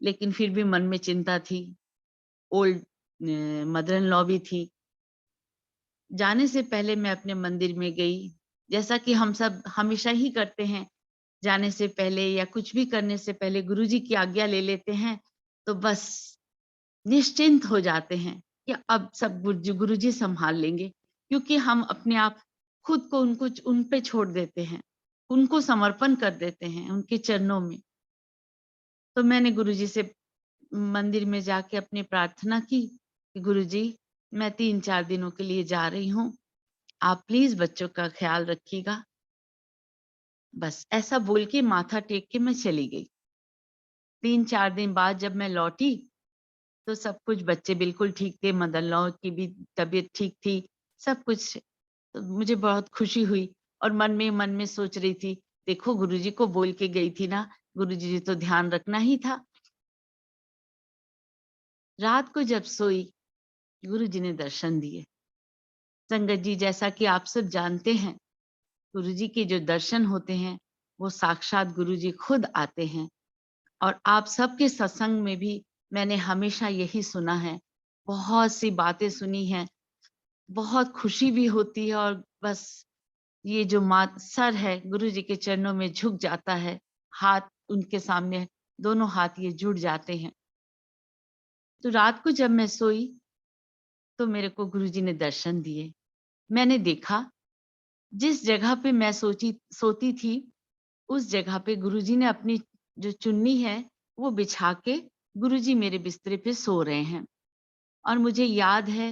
Speaker 4: लेकिन फिर भी मन में चिंता थी। ओल्ड मदर इन लॉ भी थी। जाने से पहले मैं अपने मंदिर में गई, जैसा कि हम सब हमेशा ही करते हैं। जाने से पहले या कुछ भी करने से पहले गुरुजी की आज्ञा ले लेते हैं, तो बस निश्चिंत हो जाते हैं कि अब सब गुरुजी संभाल लेंगे, क्योंकि हम अपने आप खुद को उन पे छोड़ देते हैं, उनको समर्पण कर देते हैं उनके चरणों में। तो मैंने गुरुजी से मंदिर में जाके अपनी प्रार्थना की कि गुरुजी, मैं 3-4 दिनों के लिए जा रही हूँ, आप प्लीज बच्चों का ख्याल रखिएगा। बस ऐसा बोल के माथा टेक के मैं चली गई। 3-4 दिन बाद जब मैं लौटी तो सब कुछ, बच्चे बिल्कुल ठीक थे, मदर इन लॉ की भी तबीयत ठीक थी, सब कुछ। तो मुझे बहुत खुशी हुई और मन में सोच रही थी, देखो गुरुजी को बोल के गई थी ना, गुरुजी तो ध्यान रखना ही था। रात को जब सोई, गुरुजी ने दर्शन दिए। संगत जी, जैसा कि आप सब जानते हैं, गुरुजी के जो दर्शन होते हैं वो साक्षात गुरुजी खुद आते हैं। और आप सबके सत्संग में भी मैंने हमेशा यही सुना है, बहुत सी बातें सुनी हैं, बहुत खुशी भी होती है और बस ये जो सर है गुरुजी के चरणों में झुक जाता है, हाथ उनके सामने, दोनों हाथ ये जुड़ जाते हैं। तो रात को जब मैं सोई तो मेरे को गुरुजी ने दर्शन दिए। मैंने देखा जिस जगह पे मैं सोती थी, उस जगह पे गुरुजी ने अपनी जो चुन्नी है वो बिछा के गुरुजी मेरे बिस्तर पे सो रहे हैं। और मुझे याद है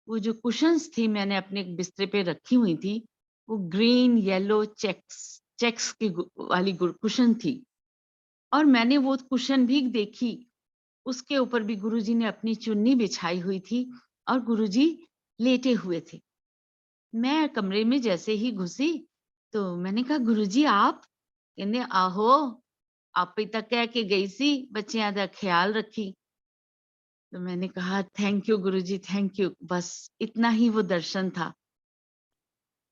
Speaker 4: वो जो कुशन्स थी मैंने अपने बिस्तर पे रखी हुई थी, वो ग्रीन येलो चेक्स की वाली कुशन थी, और मैंने वो कुशन भी देखी, उसके ऊपर भी गुरुजी ने अपनी चुन्नी बिछाई हुई थी और गुरुजी लेटे हुए थे। मैं कमरे में जैसे ही घुसी तो मैंने कहा, गुरुजी आप? कहने, आहो आप ही तक कह के गई सी बच्चियां दा ख्याल रखी। तो मैंने कहा, thank you Guruji, thank you. बस इतना ही वो दर्शन था,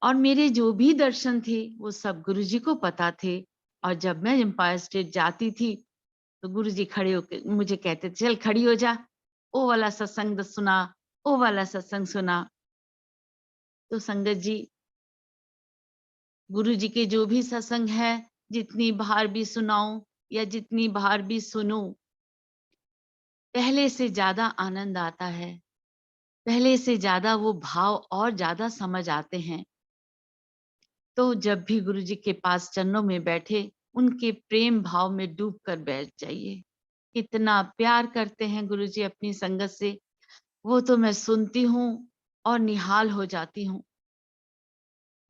Speaker 4: और मेरे जो भी दर्शन थे वो सब गुरुजी को पता थे। और जब मैं एम्पायर स्टेट जाती थी तो गुरुजी खड़े होके मुझे कहते थे, चल खड़ी हो जा, ओ वाला सत्संग सुना, ओ वाला सत्संग सुना। तो संगत जी, गुरुजी के जो भी सत्संग है, जितनी बार भी सुनाऊं या जितनी बार भी सुनूं, पहले से ज्यादा आनंद आता है, पहले से ज्यादा वो भाव और ज्यादा समझ आते हैं। तो जब भी गुरुजी के पास चरणों में बैठे, उनके प्रेम भाव में डूब कर बैठ जाइए। कितना प्यार करते हैं गुरुजी अपनी संगत से, वो तो मैं सुनती हूँ और निहाल हो जाती हूँ।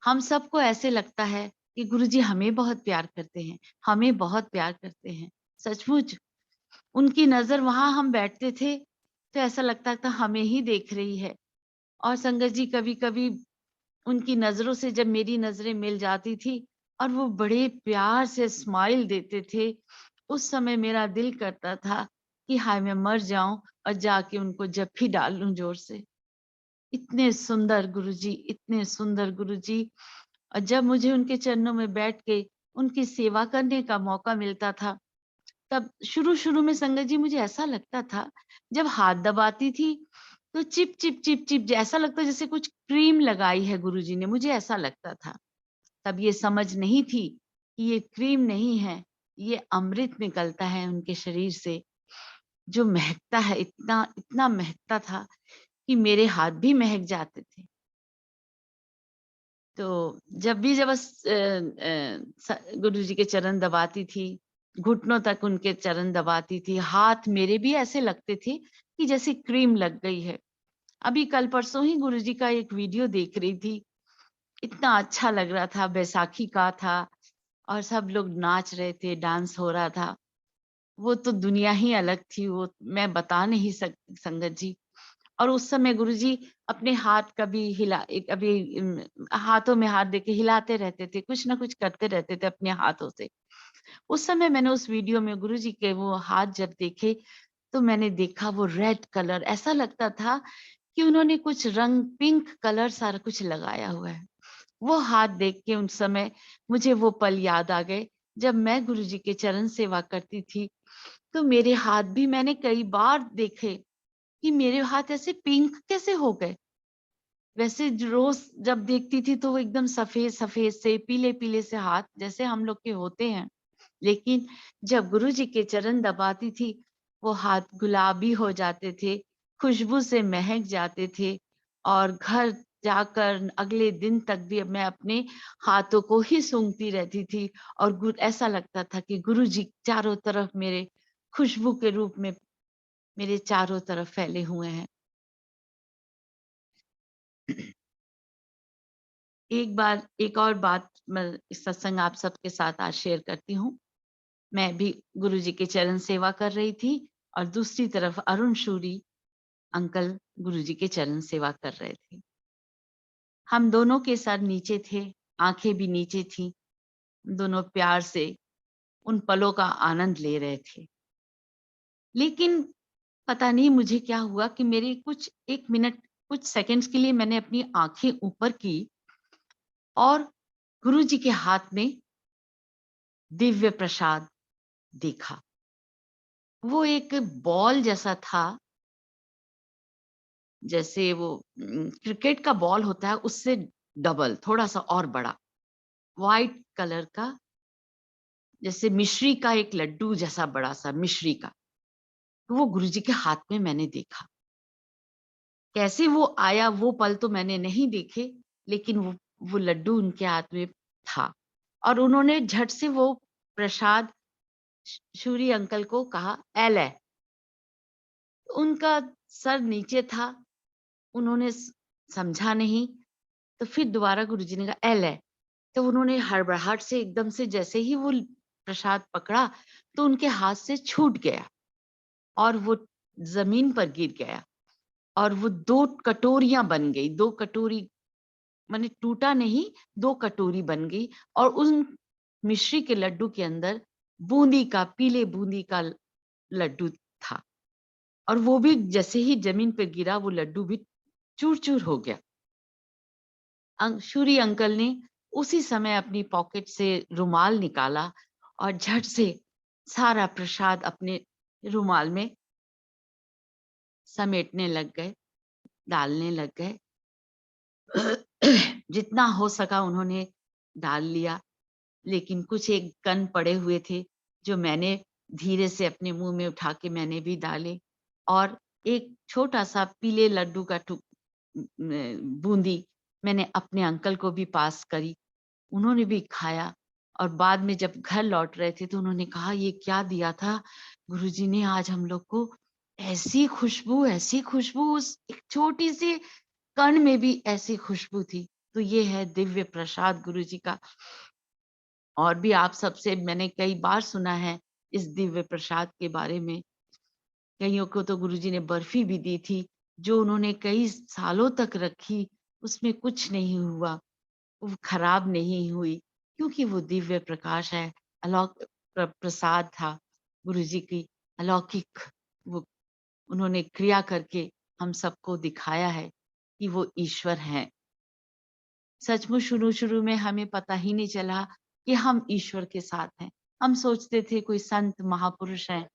Speaker 4: हम सबको ऐसे लगता है कि गुरुजी हमें बहुत प्यार करते हैं, हमें बहुत प्यार करते हैं। सचमुच उनकी नजर, वहां हम बैठते थे तो ऐसा लगता था हमें ही देख रही है। और संगत जी, कभी कभी उनकी नजरों से जब मेरी नजरें मिल जाती थी और वो बड़े प्यार से स्माइल देते थे, उस समय मेरा दिल करता था कि हाय मैं मर जाऊं और जाके उनको जप्फी डाल लूं जोर से। इतने सुंदर गुरुजी, इतने सुंदर गुरुजी। और जब मुझे उनके चरणों में बैठ के उनकी सेवा करने का मौका मिलता था, तब शुरू शुरू में संगत जी मुझे ऐसा लगता था, जब हाथ दबाती थी तो चिप चिप चिप चिप ऐसा लगता जैसे कुछ क्रीम लगाई है गुरुजी ने, मुझे ऐसा लगता था। तब ये समझ नहीं थी कि ये क्रीम नहीं है, ये अमृत निकलता है उनके शरीर से, जो महकता है, इतना इतना महकता था कि मेरे हाथ भी महक जाते थे। तो जब भी गुरुजी के चरण दबाती थी, घुटनों तक उनके चरण दबाती थी, हाथ मेरे भी ऐसे लगते थे कि जैसे क्रीम लग गई है। अभी कल परसों ही गुरुजी का एक वीडियो देख रही थी, इतना अच्छा लग रहा था, बैसाखी का था और सब लोग नाच रहे थे, डांस हो रहा था। वो तो दुनिया ही अलग थी, वो मैं बता नहीं सकती संगत जी। और उस समय गुरुजी अपने हाथ कभी हाथों में हाथ देके हिलाते रहते थे, कुछ ना कुछ करते रहते थे अपने हाथों से। उस समय मैंने उस वीडियो में गुरुजी के वो हाथ जब देखे तो मैंने देखा वो रेड कलर, ऐसा लगता था कि उन्होंने कुछ रंग पिंक कलर सारा कुछ लगाया हुआ है। वो हाथ देख के उस समय मुझे वो पल याद आ गए, जब मैं गुरुजी के चरण सेवा करती थी तो मेरे हाथ भी मैंने कई बार देखे कि मेरे हाथ ऐसे पिंक कैसे हो गए। वैसे रोज जब देखती थी तो वो एकदम सफेद सफेद से, पीले पीले से हाथ जैसे हम लोग के होते हैं, लेकिन जब गुरुजी के चरण दबाती थी वो हाथ गुलाबी हो जाते थे, खुशबू से महक जाते थे। और घर जाकर अगले दिन तक भी मैं अपने हाथों को ही सूंघती रहती थी, और ऐसा लगता था कि गुरुजी चारों तरफ मेरे खुशबू के रूप में मेरे चारों तरफ फैले हुए हैं। एक बार एक और बात मैं इस सत्संग आप सबके साथ आज शेयर करती हूँ। मैं भी गुरुजी के चरण सेवा कर रही थी और दूसरी तरफ अरुण शूरी अंकल गुरुजी के चरण सेवा कर रहे थे। हम दोनों के सर नीचे थे, आंखें भी नीचे थी, दोनों प्यार से उन पलों का आनंद ले रहे थे। लेकिन पता नहीं मुझे क्या हुआ कि मेरी कुछ एक मिनट कुछ सेकंड्स के लिए मैंने अपनी आंखें ऊपर की और गुरुजी के हाथ में दिव्य प्रसाद देखा। वो एक बॉल जैसा था, जैसे वो क्रिकेट का बॉल होता है उससे डबल, थोड़ा सा और बड़ा, व्हाइट कलर का, जैसे मिश्री का एक लड्डू जैसा बड़ा सा मिश्री का। तो वो गुरुजी के हाथ में मैंने देखा। कैसे वो आया वो पल तो मैंने नहीं देखे, लेकिन वो लड्डू उनके हाथ में था और उन्होंने झट से वो प्रसाद शूरी अंकल को कहा, एले। उनका सर नीचे था, उन्होंने समझा नहीं, तो फिर दोबारा गुरुजी ने कहा एल है। तो उन्होंने हड़बड़ाहट से एकदम से जैसे ही वो प्रसाद पकड़ा तो उनके हाथ से छूट गया और वो जमीन पर गिर गया और वो 2 कटोरियां बन गई। 2 कटोरी माने टूटा नहीं, 2 कटोरी बन गई और उन मिश्री के लड्डू के अंदर बूंदी का, पीले बूंदी का लड्डू था और वो भी जैसे ही जमीन पे गिरा वो लड्डू भी चूर-चूर हो गया। शूरी अंकल ने उसी समय अपनी पॉकेट से रुमाल निकाला और झट से सारा प्रसाद अपने रुमाल में समेटने लग गए, डालने लग गए। जितना हो सका उन्होंने डाल लिया, लेकिन कुछ एक कण पड़े हुए थे जो मैंने धीरे से अपने मुंह में उठा के मैंने भी डाले और एक छोटा सा पीले लड्डू का बूंदी मैंने अपने अंकल को भी पास करी। उन्होंने भी खाया और बाद में जब घर लौट रहे थे तो उन्होंने कहा ये क्या दिया था गुरुजी ने आज हम लोग को, ऐसी खुशबू उस एक छोटी सी कण में भी ऐसी खुशबू थी। तो ये है दिव्य प्रसाद गुरुजी का। और भी आप सबसे मैंने कई बार सुना है इस दिव्य प्रसाद के बारे में। कईयों को तो गुरुजी ने बर्फी भी दी थी जो उन्होंने कई सालों तक रखी, उसमें कुछ नहीं हुआ, वो खराब नहीं हुई क्योंकि वो दिव्य प्रकाश है, प्रसाद था गुरुजी की अलौकिक। वो उन्होंने क्रिया करके हम सबको दिखाया है कि वो ईश्वर हैं। सचमुच शुरू में हमें पता ही नहीं चला कि हम ईश्वर के साथ हैं। हम सोचते थे कोई संत महापुरुष हैं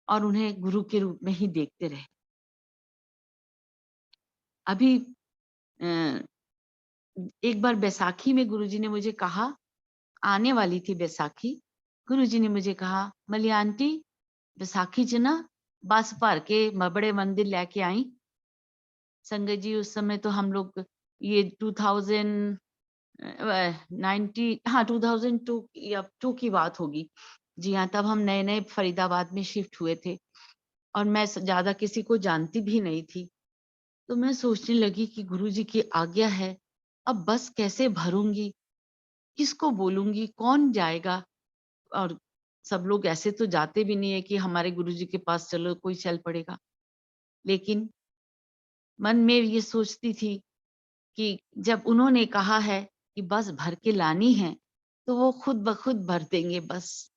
Speaker 4: और उन्हें गुरु के रूप में ही देखते रहे। अभी एक बार बैसाखी में गुरुजी ने मुझे कहा, आने वाली थी बैसाखी, गुरुजी ने मुझे कहा मली आंटी बैसाखी च ना बस भर के बड़े मंदिर लेके आई। संगत जी उस समय तो हम लोग ये 2002 की बात होगी। जी हाँ, तब हम नए फरीदाबाद में शिफ्ट हुए थे और मैं ज्यादा किसी को जानती भी नहीं थी। तो मैं सोचने लगी कि गुरुजी की आज्ञा है, अब बस कैसे भरूंगी, किसको बोलूंगी, कौन जाएगा। और सब लोग ऐसे तो जाते भी नहीं है कि हमारे गुरुजी के पास चलो, कोई चल पड़ेगा। लेकिन मन में ये सोचती थी कि जब उन्होंने कहा है कि बस भर के लानी है तो वो खुद ब खुद भर देंगे बस।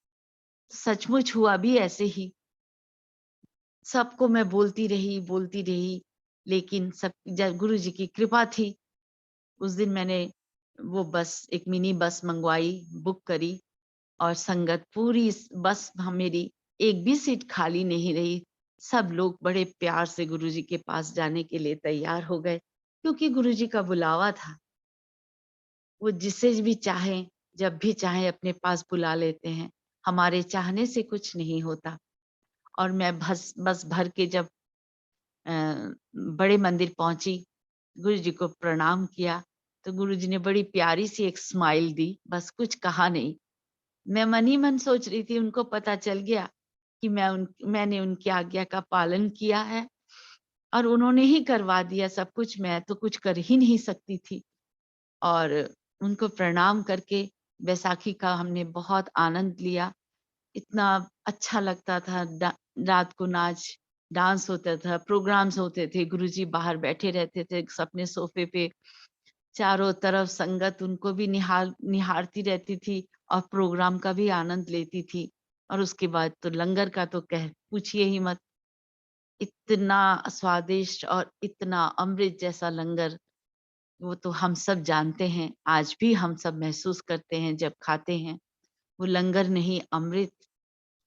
Speaker 4: सचमुच हुआ भी ऐसे ही। सबको मैं बोलती रही, लेकिन सब जब गुरुजी की कृपा थी, उस दिन मैंने वो बस, एक मिनी बस मंगवाई, बुक करी और संगत पूरी बस मेरी एक भी सीट खाली नहीं रही। सब लोग बड़े प्यार से गुरुजी के पास जाने के लिए तैयार हो गए क्योंकि गुरुजी का बुलावा था। वो जिसे भी चाहें, जब भी चाहें अपने पास बुला लेते हैं। हमारे चाहने से कुछ नहीं होता। और मैं बस भर के जब बड़े मंदिर पहुंची, गुरुजी को प्रणाम किया तो गुरुजी ने बड़ी प्यारी सी एक स्माइल दी, बस कुछ कहा नहीं। मैं मन ही मन सोच रही थी उनको पता चल गया कि मैंने उनकी आज्ञा का पालन किया है और उन्होंने ही करवा दिया सब कुछ, मैं तो कुछ कर ही नहीं सकती थी। और उनको प्रणाम करके बैसाखी का हमने बहुत आनंद लिया। इतना अच्छा लगता था। रात को डांस होता था, प्रोग्राम्स होते थे, गुरुजी बाहर बैठे रहते थे अपने सोफे पे, चारों तरफ संगत उनको भी निहारती रहती थी और प्रोग्राम का भी आनंद लेती थी। और उसके बाद तो लंगर का तो पूछिए ही मत। इतना स्वादिष्ट और इतना अमृत जैसा लंगर, वो तो हम सब जानते हैं, आज भी हम सब महसूस करते हैं जब खाते हैं। वो लंगर नहीं, अमृत।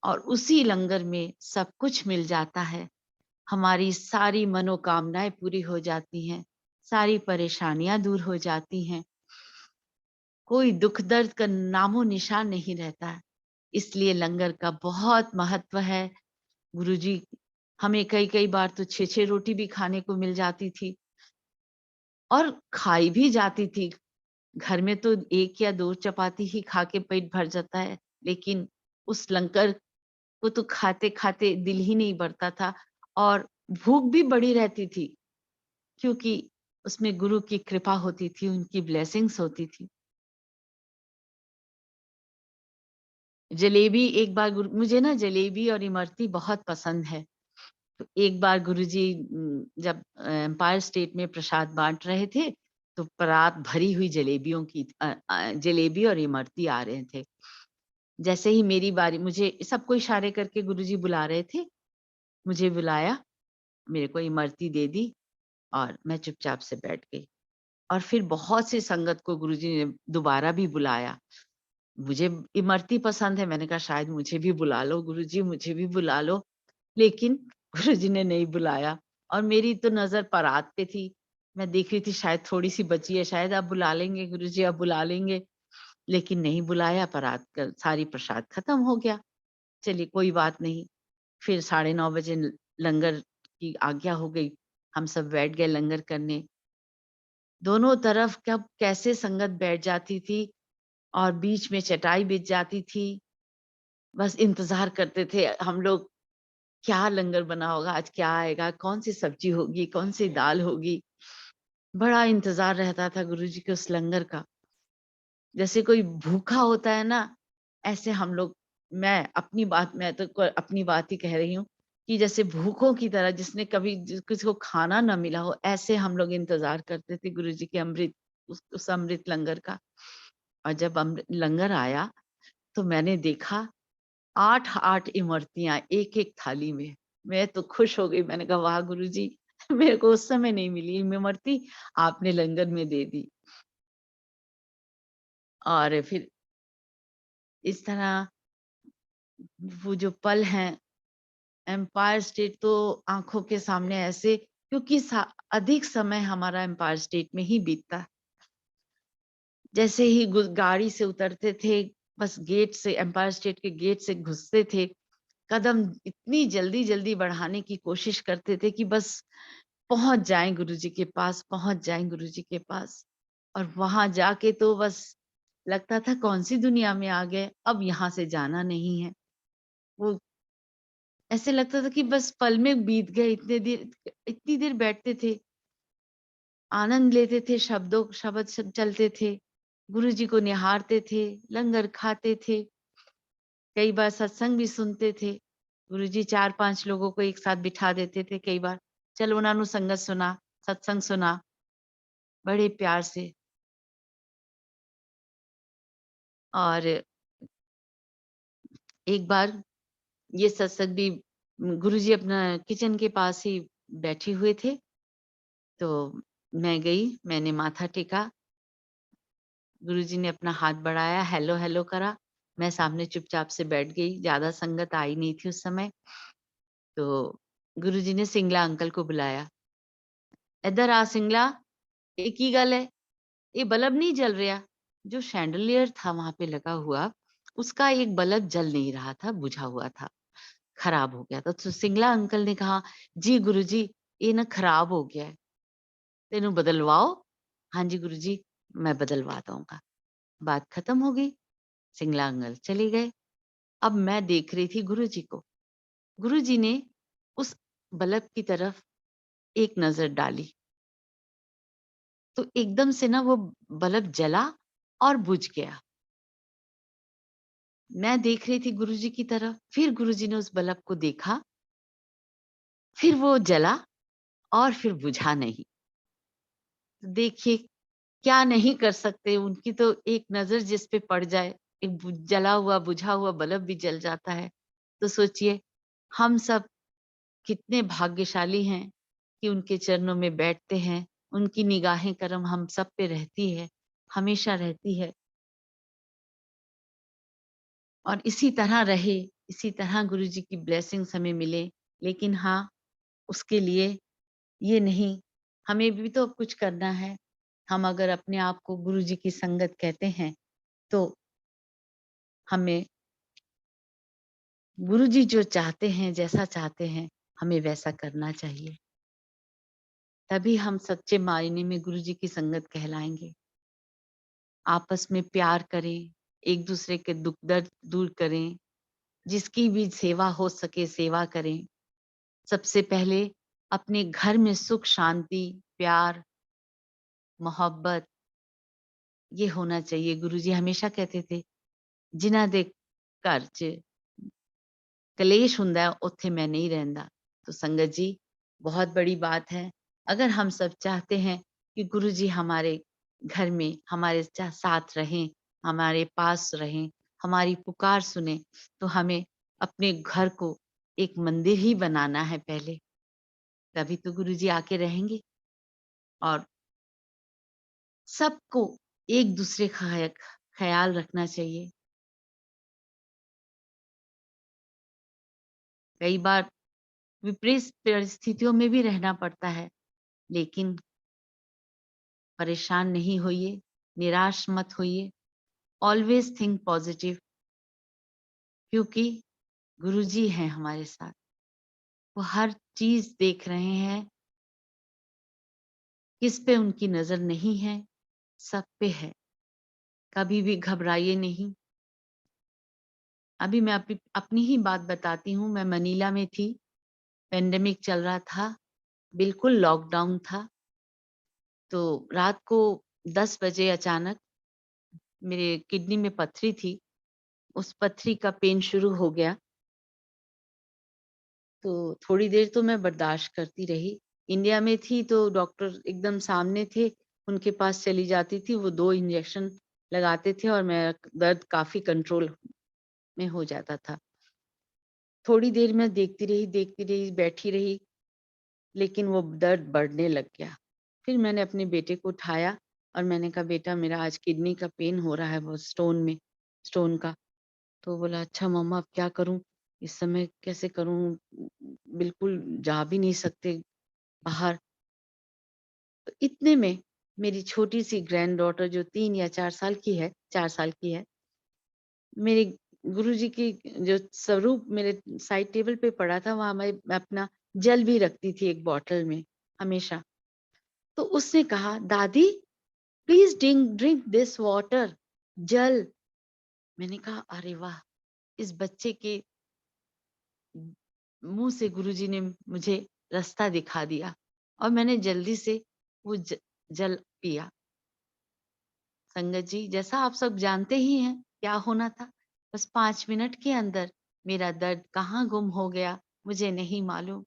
Speaker 4: और उसी लंगर में सब कुछ मिल जाता है। हमारी सारी मनोकामनाएं पूरी हो जाती हैं, सारी परेशानियां दूर हो जाती हैं, कोई दुख दर्द का नामो निशान नहीं रहता है। इसलिए लंगर का बहुत महत्व है। गुरुजी हमें कई बार तो 6-6 रोटी भी खाने को मिल जाती थी और खाई भी जाती थी। घर में तो 1 या 2 चपाती ही खा के पेट भर जाता है, लेकिन उस लंगर को तो खाते-खाते दिल ही नहीं भरता था और भूख भी बड़ी रहती थी, क्योंकि उसमें गुरु की कृपा होती थी, उनकी ब्लेसिंग्स होती थी। जलेबी एक बार मुझे ना जलेबी और इमरती बहुत पसंद है। तो एक बार गुरुजी जब एम्पायर स्टेट में प्रसाद बांट रहे थे, तो परात भरी हुई जलेबियों की जलेबी और इमरती आ रहे थे। जैसे ही मेरी बारी, मुझे सबको इशारे करके गुरुजी बुला रहे थे, मुझे बुलाया, मेरे को इमरती दे दी और मैं चुपचाप से बैठ गई। और फिर बहुत सी संगत को गुरुजी ने दोबारा भी बुलाया। मुझे इमरती पसंद है, मैंने कहा शायद मुझे भी बुला लो गुरुजी, मुझे भी बुला लो, लेकिन गुरुजी ने नहीं बुलाया। और मेरी तो नजर परात पे थी, मैं देख रही थी शायद थोड़ी सी बची है, शायद आप बुला लेंगे गुरुजी, आप बुला लेंगे, लेकिन नहीं बुलाया। परात का सारी प्रसाद खत्म हो गया। चलिए कोई बात नहीं। फिर 9:30 बजे लंगर की आज्ञा हो गई, हम सब बैठ गए लंगर करने। दोनों तरफ कब कैसे संगत बैठ जाती थी और बीच में चटाई बिछ जाती थी। बस इंतजार करते थे हम लोग, क्या लंगर बना होगा आज, क्या आएगा, कौन सी सब्जी होगी, कौन सी दाल होगी। बड़ा इंतजार रहता था गुरुजी के उस लंगर का। जैसे कोई भूखा होता है ना, ऐसे हम लोग, मैं तो अपनी बात ही कह रही हूँ कि जैसे भूखों की तरह, जिसने कभी किसी को खाना ना मिला हो, ऐसे हम लोग इंतजार करते थे गुरुजी के अमृत, उस अमृत लंगर का। और जब अमृत लंगर आया तो मैंने देखा 8-8 इमरतियां एक एक थाली में। मैं तो खुश हो गई, मैंने कहा वाह गुरुजी, मेरे को उस समय नहीं मिली इमरती, आपने लंगर में दे दी। और फिर इस तरह वो जो पल हैं, एम्पायर स्टेट तो आंखों के सामने ऐसे, क्योंकि अधिक समय हमारा एम्पायर स्टेट में ही बीतता। जैसे ही गाड़ी से उतरते थे, बस गेट से, एम्पायर स्टेट के गेट से घुसते थे, कदम इतनी जल्दी जल्दी बढ़ाने की कोशिश करते थे कि बस पहुंच जाएं गुरुजी के पास, पहुंच जाएं गुरुजी के पास। और वहां जाके तो बस लगता था कौन सी दुनिया में आ गए, अब यहाँ से जाना नहीं है। वो ऐसे लगता था कि बस पल में बीत गए, इतनी देर बैठते थे, आनंद लेते थे, शब्द सब चलते थे, गुरुजी को निहारते थे, लंगर खाते थे, कई बार सत्संग भी सुनते थे। गुरुजी 4-5 लोगों को एक साथ बिठा देते थे कई बार, चलो उन्होंने संगत सुना, सत्संग सुना, बड़े प्यार से। और एक बार ये सत्संग भी, गुरुजी अपना किचन के पास ही बैठे हुए थे, तो मैं गई, मैंने माथा टेका, गुरुजी ने अपना हाथ बढ़ाया, हेलो हेलो करा, मैं सामने चुपचाप से बैठ गई, ज्यादा संगत आई नहीं थी उस समय। तो गुरुजी ने सिंगला अंकल को बुलाया, इधर आ सिंगला, ये की गल है, ये बल्ब नहीं जल रहा। जो शैंडलियर था वहां पे लगा हुआ, उसका एक बल्ब जल नहीं रहा था, बुझा हुआ था, खराब हो गया था। तो सिंगला अंकल ने कहा, जी गुरुजी, ये ना खराब हो गया है, तेनू बदलवाओ। हाँ जी गुरुजी, मैं बदलवा दूंगा। बात खत्म हो गई, सिंगला अंकल चले गए। अब मैं देख रही थी गुरुजी को। गुरुजी ने उस बल्ब की तरफ एक नजर डाली, तो एकदम से ना वो बल्ब जला और बुझ गया। मैं देख रही थी गुरुजी की तरफ, फिर गुरुजी ने उस बल्ब को देखा, फिर वो जला और फिर बुझा नहीं। तो देखिए, क्या नहीं कर सकते, उनकी तो एक नजर जिस पे पड़ जाए, एक जला हुआ बुझा हुआ बल्ब भी जल जाता है। तो सोचिए, हम सब कितने भाग्यशाली हैं कि उनके चरणों में बैठते हैं, उनकी निगाहें करम हम सब पे रहती है, हमेशा रहती है। और इसी तरह रहे, इसी तरह गुरुजी की ब्लेसिंग्स हमें मिले। लेकिन हाँ, उसके लिए ये नहीं, हमें भी तो कुछ करना है। हम अगर अपने आप को गुरुजी की संगत कहते हैं, तो हमें गुरुजी जो चाहते हैं, जैसा चाहते हैं, हमें वैसा करना चाहिए। तभी हम सच्चे मायने में गुरुजी की संगत कहलाएंगे। आपस में प्यार करें, एक दूसरे के दुख दर्द दूर करें, जिसकी भी सेवा हो सके सेवा करें। सबसे पहले अपने घर में सुख शांति, प्यार मोहब्बत, ये होना चाहिए। गुरुजी हमेशा कहते थे, जिन्हां दे घर च कलेश हुंदा है, उत्थे मैं नहीं रहंदा। तो संगत जी, बहुत बड़ी बात है। अगर हम सब चाहते हैं कि गुरुजी हमारे घर में हमारे साथ रहें, हमारे पास रहें, हमारी पुकार सुने, तो हमें अपने घर को एक मंदिर ही बनाना है पहले, तभी तो गुरुजी आके रहेंगे। और सबको एक दूसरे का ख्याल रखना चाहिए। कई बार विपरीत परिस्थितियों में भी रहना पड़ता है, लेकिन परेशान नहीं होइए, निराश मत होइए, ऑलवेज थिंक पॉजिटिव, क्योंकि गुरुजी हैं हमारे साथ। वो हर चीज देख रहे हैं, किस पे उनकी नजर नहीं है, सब पे है। कभी भी घबराइए नहीं। अभी मैं अपनी ही बात बताती हूँ। मैं मनीला में थी, पेंडेमिक चल रहा था, बिल्कुल लॉकडाउन था। तो रात को 10 बजे अचानक मेरे किडनी में पत्थरी थी, उस पत्थरी का पेन शुरू हो गया। तो थोड़ी देर तो मैं बर्दाश्त करती रही। इंडिया में थी तो डॉक्टर एकदम सामने थे, उनके पास चली जाती थी, वो 2 इंजेक्शन लगाते थे और मेरा दर्द काफ़ी कंट्रोल में हो जाता था। थोड़ी देर मैं देखती रही, बैठी रही, लेकिन वो दर्द बढ़ने लग गया। फिर मैंने अपने बेटे को उठाया और मैंने कहा, बेटा मेरा आज किडनी का पेन हो रहा है, वो स्टोन का। तो बोला, अच्छा मम्मा अब क्या करूं, इस समय कैसे करूं, बिल्कुल जा भी नहीं सकते बाहर। तो इतने में मेरी छोटी सी ग्रैंड डॉटर जो 3 या 4 साल की है, 4 साल की है, मेरे गुरुजी की जो स्वरूप मेरे साइड टेबल पे पड़ा था, वहां मैं अपना जल भी रखती थी एक बॉटल में हमेशा। तो उसने कहा, दादी प्लीज ड्रिंक दिस वाटर, जल। मैंने कहा, अरे वाह, इस बच्चे के मुंह से गुरुजी ने मुझे रास्ता दिखा दिया और मैंने जल्दी से वो जल पिया। संगत जी, जैसा आप सब जानते ही हैं क्या होना था, बस 5 मिनट के अंदर मेरा दर्द कहाँ गुम हो गया मुझे नहीं मालूम।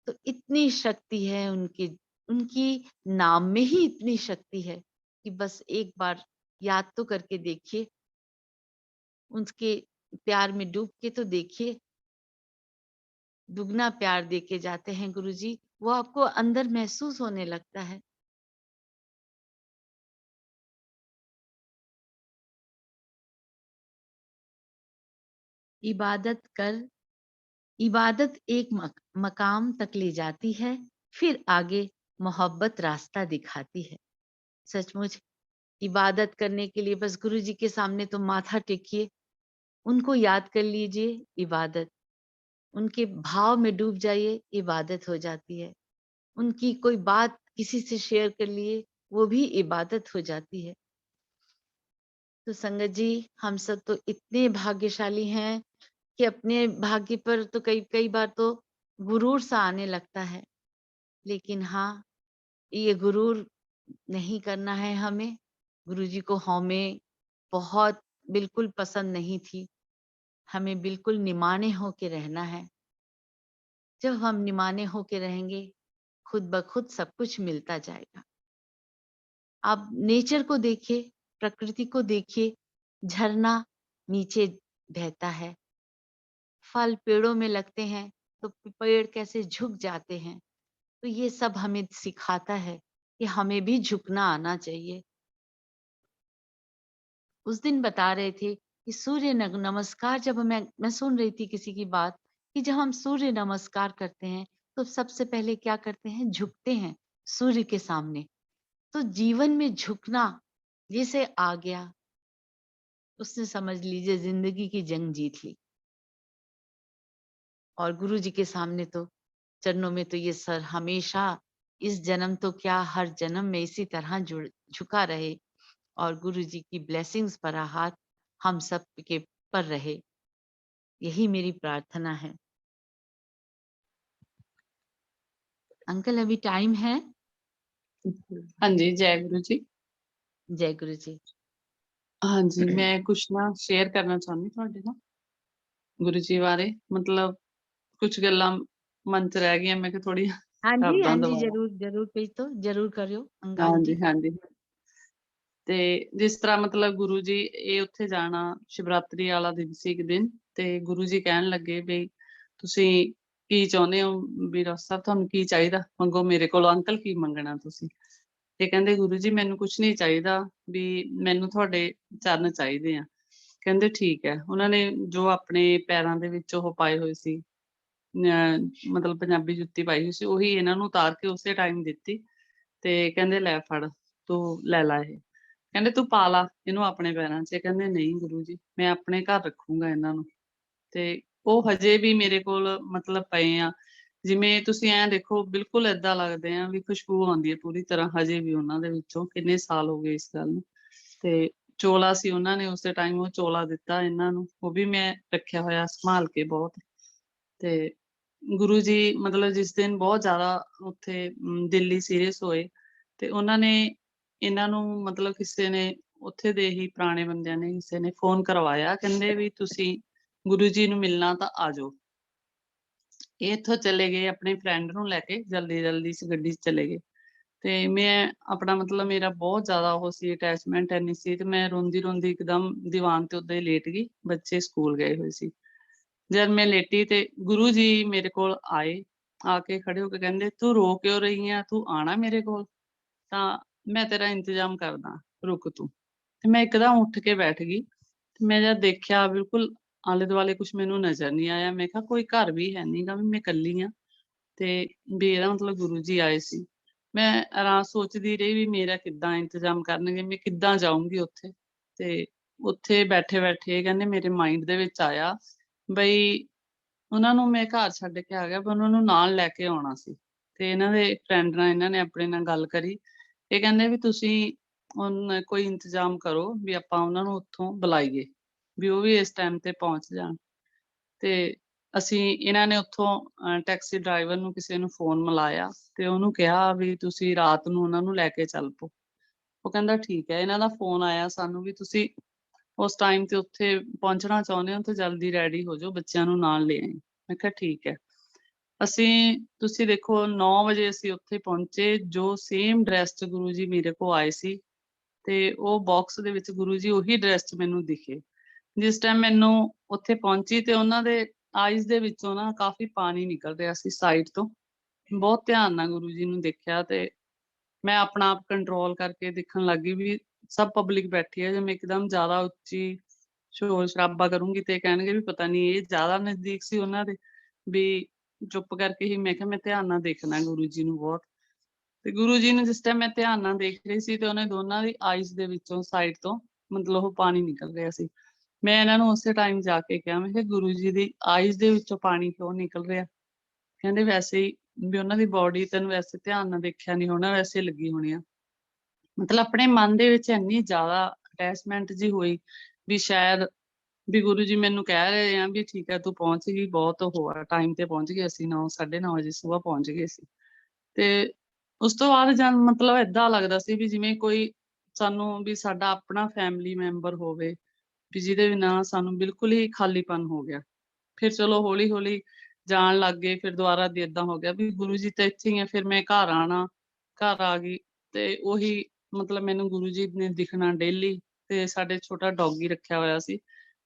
Speaker 4: तो इतनी शक्ति है उनकी उनकी नाम में ही इतनी शक्ति है कि बस एक बार याद तो करके देखिए, उनके प्यार में डूब के तो देखिए। दुगना प्यार देके जाते हैं गुरुजी, वो आपको अंदर महसूस होने लगता है। इबादत कर, इबादत एक मकाम तक ले जाती है, फिर आगे मोहब्बत रास्ता दिखाती है। सचमुच इबादत करने के लिए बस गुरुजी के सामने तो माथा टेकिए, उनको याद कर लीजिए, इबादत। उनके भाव में डूब जाइए, इबादत हो जाती है। उनकी कोई बात किसी से शेयर कर लिए, वो भी इबादत हो जाती है। तो संगत जी, हम सब तो इतने भाग्यशाली हैं कि अपने भाग्य पर तो कई कई बार तो गुरूर सा आने लगता है। लेकिन हाँ, ये गुरूर नहीं करना है हमें। गुरुजी को हमें बहुत बिल्कुल पसंद नहीं थी। हमें बिल्कुल निमाने होके रहना है। जब हम निमाने होके रहेंगे, खुद ब खुद सब कुछ मिलता जाएगा। आप नेचर को देखिए, प्रकृति को देखिए, झरना नीचे बहता है, फल पेड़ों में लगते हैं तो पेड़ कैसे झुक जाते हैं। तो ये सब हमें सिखाता है कि हमें भी झुकना आना चाहिए। उस दिन बता रहे थे कि सूर्य नमस्कार, जब मैं सुन रही थी किसी की बात कि जब हम सूर्य नमस्कार करते हैं तो सबसे पहले क्या करते हैं, झुकते हैं सूर्य के सामने। तो जीवन में झुकना जिसे आ गया, उसने समझ लीजिए जिंदगी की जंग जीत ली। और गुरु जी के सामने तो चरणों में तो ये सर हमेशा, इस जन्म तो क्या हर जन्म में इसी तरह झुका रहे और गुरु जी की ब्लेसिंग्स भरा हाथ हम सब के पर रहे, यही मेरी प्रार्थना है। अंकल अभी टाइम है?
Speaker 3: ਹਾਂਜੀ, ਜੈ ਗੁਰੂ ਜੀ।
Speaker 4: जय गुरु जी।
Speaker 3: ਹਾਂਜੀ, ਮੈਂ ਕੁਛ ਨਾ ਸ਼ੇਅਰ ਕਰਨਾ ਚਾਹੁੰਦੀ ਤੁਹਾਡੇ ਨਾਲ ਗੁਰੂ ਜੀ ਬਾਰੇ। ਮਤਲਬ ਕੁਛ ਗੱਲਾਂ ਮਨ 'ਚ ਰਹਿ ਗਈਆਂ, ਮੈਂ ਕਿਹਾ ਥੋੜ੍ਹੀ
Speaker 4: हाँ जी,
Speaker 3: ਕਰਦਾ
Speaker 4: हाँ जी,
Speaker 3: ਦੁਬਾਰਾ।
Speaker 4: जरूर जरूर पेश तो जरूर करियो अंगांग
Speaker 3: ਹਾਂਜੀ,
Speaker 4: जी।
Speaker 3: ਹਾਂਜੀ। ਤੇ ਜਿਸ ਤਰ੍ਹਾਂ ਮਤਲਬ ਗੁਰੂ ਜੀ ਇਹ ਉੱਥੇ ਜਾਣਾ, ਸ਼ਿਵਰਾਤਰੀ ਵਾਲਾ ਦਿਨ ਸੀ ਇੱਕ ਦਿਨ, ਤੇ ਗੁਰੂ ਜੀ ਕਹਿਣ ਲੱਗੇ ਵੀ ਤੁਸੀਂ ਕੀ ਚਾਹੁੰਦੇ ਹੋ ਵੀ ਰੋਜ਼ ਸਾਹਿਬ, ਤੁਹਾਨੂੰ ਕੀ ਚਾਹੀਦਾ ਮੰਗੋ ਮੇਰੇ ਕੋਲੋਂ, ਅੰਕਲ ਕੀ ਮੰਗਣਾ ਤੁਸੀਂ। ਤੇ ਕਹਿੰਦੇ ਗੁਰੂ ਜੀ ਮੈਨੂੰ ਕੁਛ ਨਹੀਂ ਚਾਹੀਦਾ, ਵੀ ਮੈਨੂੰ ਤੁਹਾਡੇ ਚਰਨ ਚਾਹੀਦੇ ਆ। ਕਹਿੰਦੇ ਠੀਕ ਹੈ। ਉਹਨਾਂ ਨੇ ਜੋ ਆਪਣੇ ਪੈਰਾਂ ਦੇ ਵਿੱਚ ਉਹ ਪਾਏ ਹੋਏ ਸੀ, ਮਤਲਬ ਪੰਜਾਬੀ ਜੁੱਤੀ ਪਾਈ ਹੋਈ ਸੀ, ਉਹੀ ਇਹਨਾਂ ਨੂੰ ਉਤਾਰ ਕੇ ਉਸੇ ਟਾਈਮ ਦਿੱਤੀ। ਤੇ ਕਹਿੰਦੇ ਲੈ ਫੜ, ਤੂੰ ਲੈ ਲਾ ਇਹ। ਕਹਿੰਦੇ ਤੂੰ ਪਾ ਲਾ ਇਹਨੂੰ ਆਪਣੇ ਪੈਰਾਂ 'ਚ। ਕਹਿੰਦੇ ਨਹੀਂ ਗੁਰੂ ਜੀ, ਮੈਂ ਆਪਣੇ ਘਰ ਰੱਖੂੰਗਾ ਇਹਨਾਂ ਨੂੰ। ਤੇ ਉਹ ਹਜੇ ਵੀ ਮੇਰੇ ਕੋਲ ਮਤਲਬ ਪਏ ਆ। ਜਿਵੇਂ ਤੁਸੀਂ ਐਂ ਦੇਖੋ, ਬਿਲਕੁਲ ਏਦਾਂ ਲੱਗਦੇ ਆ ਵੀ ਖੁਸ਼ਬੂ ਆਉਂਦੀ ਹੈ ਪੂਰੀ ਤਰ੍ਹਾਂ ਹਜੇ ਵੀ ਉਹਨਾਂ ਦੇ ਵਿੱਚੋਂ। ਕਿੰਨੇ ਸਾਲ ਹੋ ਗਏ ਇਸ ਗੱਲ ਨੂੰ। ਤੇ ਚੋਲਾ ਸੀ ਉਹਨਾਂ ਨੇ ਉਸੇ ਟਾਈਮ ਉਹ ਚੋਲਾ ਦਿੱਤਾ ਇਹਨਾਂ ਨੂੰ, ਉਹ ਵੀ ਮੈਂ ਰੱਖਿਆ ਹੋਇਆ ਸੰਭਾਲ ਕੇ ਬਹੁਤ। ਤੇ ਗੁਰੂ ਜੀ ਮਤਲਬ ਜਿਸ ਦਿਨ ਬਹੁਤ ਜ਼ਿਆਦਾ ਉੱਥੇ ਦਿੱਲੀ ਸੀਰੀਅਸ ਹੋਏ, ਤੇ ਉਹਨਾਂ ਨੇ ਇਹਨਾਂ ਨੂੰ ਮਤਲਬ ਕਿਸੇ ਨੇ ਉੱਥੇ ਦੇ ਹੀ ਪੁਰਾਣੇ ਬੰਦਿਆਂ ਨੇ ਕਿਸੇ ਨੇ ਫੋਨ ਕਰਵਾਇਆ, ਕਹਿੰਦੇ ਵੀ ਤੁਸੀਂ ਗੁਰੂ ਜੀ ਨੂੰ ਮਿਲਣਾ ਤਾਂ ਆ ਜਾਓ। ਇਹ ਇੱਥੋਂ ਚਲੇ ਗਏ ਆਪਣੇ ਫਰੈਂਡ ਨੂੰ ਲੈ ਕੇ, ਜਲਦੀ ਜਲਦੀ ਇਸ ਗੱਡੀ 'ਚ ਚਲੇ ਗਏ। ਤੇ ਮੈਂ ਆਪਣਾ ਮਤਲਬ ਮੇਰਾ ਬਹੁਤ ਜ਼ਿਆਦਾ ਉਹ ਸੀ, ਅਟੈਚਮੈਂਟ ਇੰਨੀ ਸੀ, ਤੇ ਮੈਂ ਰੋਂਦੀ ਰੋਂਦੀ ਇੱਕਦਮ ਦੀਵਾਨ ਤੇ ਉੱਦਾਂ ਹੀ ਲੇਟ ਗਈ। ਬੱਚੇ ਸਕੂਲ ਗਏ ਹੋਏ ਸੀ। ਜਦ ਮੈਂ ਲੇਟੀ ਤੇ ਗੁਰੂ ਜੀ ਮੇਰੇ ਕੋਲ ਆਏ, ਆ ਕੇ ਖੜੇ ਹੋ ਕੇ ਕਹਿੰਦੇ ਤੂੰ ਰੋ ਕਿਉਂ ਰਹੀ ਆ, ਤੂੰ ਆਣਾ ਮੇਰੇ ਕੋਲ, ਤਾਂ ਮੈਂ ਤੇਰਾ ਇੰਤਜ਼ਾਮ ਕਰਦਾ, ਰੁਕ ਤੂੰ। ਤੇ ਮੈਂ ਇੱਕਦਮ ਉੱਠ ਕੇ ਬੈਠ ਗਈ। ਤੇ ਮੈਂ ਜਦ ਦੇਖਿਆ ਬਿਲਕੁਲ ਆਲੇ ਦੁਆਲੇ ਕੁਛ ਮੈਨੂੰ ਨਜ਼ਰ ਨਹੀਂ ਆਇਆ। ਮੈਂ ਕਿਹਾ ਕੋਈ ਘਰ ਵੀ ਹੈ ਨੀ ਗਾ, ਵੀ ਮੈਂ ਇਕੱਲੀ ਆ, ਤੇ ਵੀ ਇਹਦਾ ਮਤਲਬ ਗੁਰੂ ਜੀ ਆਏ ਸੀ। ਮੈਂ ਰਾਤ ਸੋਚਦੀ ਰਹੀ ਵੀ ਮੇਰਾ ਕਿੱਦਾਂ ਇੰਤਜ਼ਾਮ ਕਰਨਗੇ, ਮੈਂ ਕਿੱਦਾਂ ਜਾਊਂਗੀ ਉੱਥੇ। ਤੇ ਉੱਥੇ ਬੈਠੇ ਬੈਠੇ ਕਹਿੰਦੇ ਮੇਰੇ ਮਾਇੰਡ ਦੇ ਵਿੱਚ ਆਇਆ ਬਈ ਉਹਨਾਂ ਨੂੰ ਮੈਂ ਘਰ ਛੱਡ ਕੇ ਆ ਗਿਆ, ਪਰ ਉਹਨਾਂ ਨੂੰ ਨਾਲ ਲੈ ਕੇ ਆਉਣਾ ਸੀ। ਤੇ ਇਹਨਾਂ ਦੇ ਫਰੈਂਡ ਨਾਲ ਇਹਨਾਂ ਨੇ ਆਪਣੇ ਨਾਲ ਗੱਲ ਕਰੀ। ਇਹ ਕਹਿੰਦੇ ਵੀ ਤੁਸੀਂ ਕੋਈ ਇੰਤਜ਼ਾਮ ਕਰੋ ਵੀ ਆਪਾਂ ਉਹਨਾਂ ਨੂੰ ਉੱਥੋਂ ਬੁਲਾਈਏ, ਵੀ ਉਹ ਵੀ ਇਸ ਟਾਈਮ ਤੇ ਪਹੁੰਚ ਜਾਣ। ਤੇ ਅਸੀਂ ਇਹਨਾਂ ਨੇ ਉੱਥੋਂ ਟੈਕਸੀ ਡਰਾਈਵਰ ਨੂੰ ਕਿਸੇ ਨੂੰ ਫੋਨ ਮਿਲਾਇਆ, ਤੇ ਉਹਨੂੰ ਕਿਹਾ ਵੀ ਤੁਸੀਂ ਰਾਤ ਨੂੰ ਉਹਨਾਂ ਨੂੰ ਲੈ ਕੇ ਚੱਲ ਪਓ। ਉਹ ਕਹਿੰਦਾ ਠੀਕ ਹੈ। ਇਹਨਾਂ ਦਾ ਫੋਨ ਆਇਆ ਸਾਨੂੰ ਵੀ ਤੁਸੀਂ ਉਸ ਟਾਈਮ ਤੇ ਉੱਥੇ ਪਹੁੰਚਣਾ ਚਾਹੁੰਦੇ ਹੋ ਤਾਂ ਜਲਦੀ ਰੈਡੀ ਹੋ ਜਾਓ, ਬੱਚਿਆਂ ਨੂੰ ਨਾਲ ਲੈ ਆਈ। ਮੈਂ ਕਿਹਾ ਠੀਕ ਹੈ। ਤੁਸੀਂ ਦੇਖੋ 9 ਵਜੇ ਅਸੀਂ ਉੱਥੇ ਪਹੁੰਚੇ, ਜੋ ਸੇਮ ਡਰੈਸ 'ਚ ਗੁਰੂ ਜੀ ਮੇਰੇ ਕੋਲ ਆਏ ਸੀ, ਤੇ ਉਹ ਬਾਕਸ ਦੇ ਵਿੱਚ ਗੁਰੂ ਜੀ ਉਹੀ ਡਰੈਸ 'ਚ ਮੈਨੂੰ ਦਿਖੇ। ਜਿਸ ਟਾਈਮ ਮੈਨੂੰ ਉੱਥੇ ਪਹੁੰਚੀ ਤੇ ਉਹਨਾਂ ਦੇ ਆਈਜ਼ ਦੇ ਵਿੱਚੋਂ ਨਾ ਕਾਫ਼ੀ ਪਾਣੀ ਨਿਕਲ ਰਿਹਾ ਸੀ ਸਾਈਡ ਤੋਂ। ਬਹੁਤ ਧਿਆਨ ਨਾਲ ਗੁਰੂ ਜੀ ਨੂੰ ਦੇਖਿਆ, ਤੇ ਮੈਂ ਆਪਣਾ ਆਪ ਕੰਟਰੋਲ ਕਰਕੇ ਦੇਖਣ ਲੱਗ ਗਈ ਵੀ ਸਭ ਪਬਲਿਕ ਬੈਠੀ ਹੈ, ਜੇ ਮੈਂ ਇੱਕਦਮ ਜ਼ਿਆਦਾ ਉੱਚੀ ਸ਼ੋਰ ਸ਼ਰਾਬਾ ਕਰੂੰਗੀ ਤੇ ਕਹਿਣਗੇ ਵੀ ਪਤਾ ਨੀ ਇਹ ਜ਼ਿਆਦਾ ਨਜ਼ਦੀਕ ਸੀ ਉਹਨਾਂ ਦੇ, ਵੀ ਚੁੱਪ ਕਰਕੇ ਹੀ ਮੈਂ ਕਿਹਾ ਮੈਂ ਧਿਆਨ ਨਾਲ ਦੇਖਣਾ ਗੁਰੂ ਜੀ ਨੂੰ ਬਹੁਤ। ਤੇ ਗੁਰੂ ਜੀ ਨੂੰ ਜਿਸ ਟਾਈਮ ਮੈਂ ਧਿਆਨ ਨਾਲ ਦੇਖ ਰਹੀ ਸੀ, ਤੇ ਉਹਨੇ ਦੋਨਾਂ ਦੀ ਆਈਜ਼ ਦੇ ਵਿੱਚੋਂ ਸਾਈਡ ਤੋਂ ਮਤਲਬ ਉਹ ਪਾਣੀ ਨਿਕਲ ਰਿਹਾ ਸੀ। ਮੈਂ ਇਹਨਾਂ ਨੂੰ ਉਸੇ ਟਾਈਮ ਜਾ ਕੇ ਕਿਹਾ, ਮੈਂ ਕਿਹਾ ਗੁਰੂ ਜੀ ਦੀ ਆਈਜ਼ ਦੇ ਵਿੱਚੋਂ ਪਾਣੀ ਕਿਉਂ ਨਿਕਲ ਰਿਹਾ? ਕਹਿੰਦੇ ਵੈਸੇ ਹੀ, ਵੀ ਉਹਨਾਂ ਦੀ ਬੋਡੀ ਤੈਨੂੰ ਵੈਸੇ ਧਿਆਨ ਨਾਲ ਦੇਖਿਆ ਨੀ ਹੋਣਾ, ਵੈਸੇ ਲੱਗੀ ਹੋਣੀ ਆ। ਮਤਲਬ ਆਪਣੇ ਮਨ ਦੇ ਵਿੱਚ ਇੰਨੀ ਜ਼ਿਆਦਾ ਅਟੈਚਮੈਂਟ ਜੀ ਹੋਈ ਵੀ ਸ਼ਾਇਦ ਵੀ ਗੁਰੂ ਜੀ ਮੈਨੂੰ ਕਹਿ ਰਹੇ ਆ ਵੀ ਠੀਕ ਹੈ ਤੂੰ ਪਹੁੰਚ ਗਈ, ਬਹੁਤ ਉਹ ਆ ਟਾਈਮ ਤੇ ਪਹੁੰਚ ਗਏ ਅਸੀਂ, 9:30 ਵਜੇ ਸੁਬਾਹ ਪਹੁੰਚ ਗਏ ਸੀ। ਤੇ ਉਸ ਤੋਂ ਬਾਅਦ ਜਦ ਮਤਲਬ ਏਦਾਂ ਲੱਗਦਾ ਸੀ ਵੀ ਜਿਵੇਂ ਕੋਈ ਸਾਨੂੰ ਵੀ ਸਾਡਾ ਆਪਣਾ ਫੈਮਿਲੀ ਮੈਂਬਰ ਹੋਵੇ, ਵੀ ਜਿਹਦੇ ਬਿਨਾਂ ਸਾਨੂੰ ਬਿਲਕੁਲ ਹੀ ਖਾਲੀਪਨ ਹੋ ਗਿਆ। ਫਿਰ ਚਲੋ ਹੌਲੀ ਹੌਲੀ ਜਾਣ ਲੱਗ ਗਏ, ਫਿਰ ਦੁਬਾਰਾ ਦੀ ਏਦਾਂ ਹੋ ਗਿਆ ਵੀ ਗੁਰੂ ਜੀ ਤਾਂ ਇੱਥੇ ਹੀ ਆ। ਫਿਰ ਮੈਂ ਘਰ ਆਉਣਾ, ਘਰ ਆ ਗਈ ਤੇ ਉਹੀ ਮਤਲਬ ਮੈਨੂੰ ਗੁਰੂ ਜੀ ਨੇ ਦਿਖਣਾ ਡੇਲੀ। ਤੇ ਸਾਡੇ ਛੋਟਾ ਡੌਗੀ ਰੱਖਿਆ ਹੋਇਆ ਸੀ,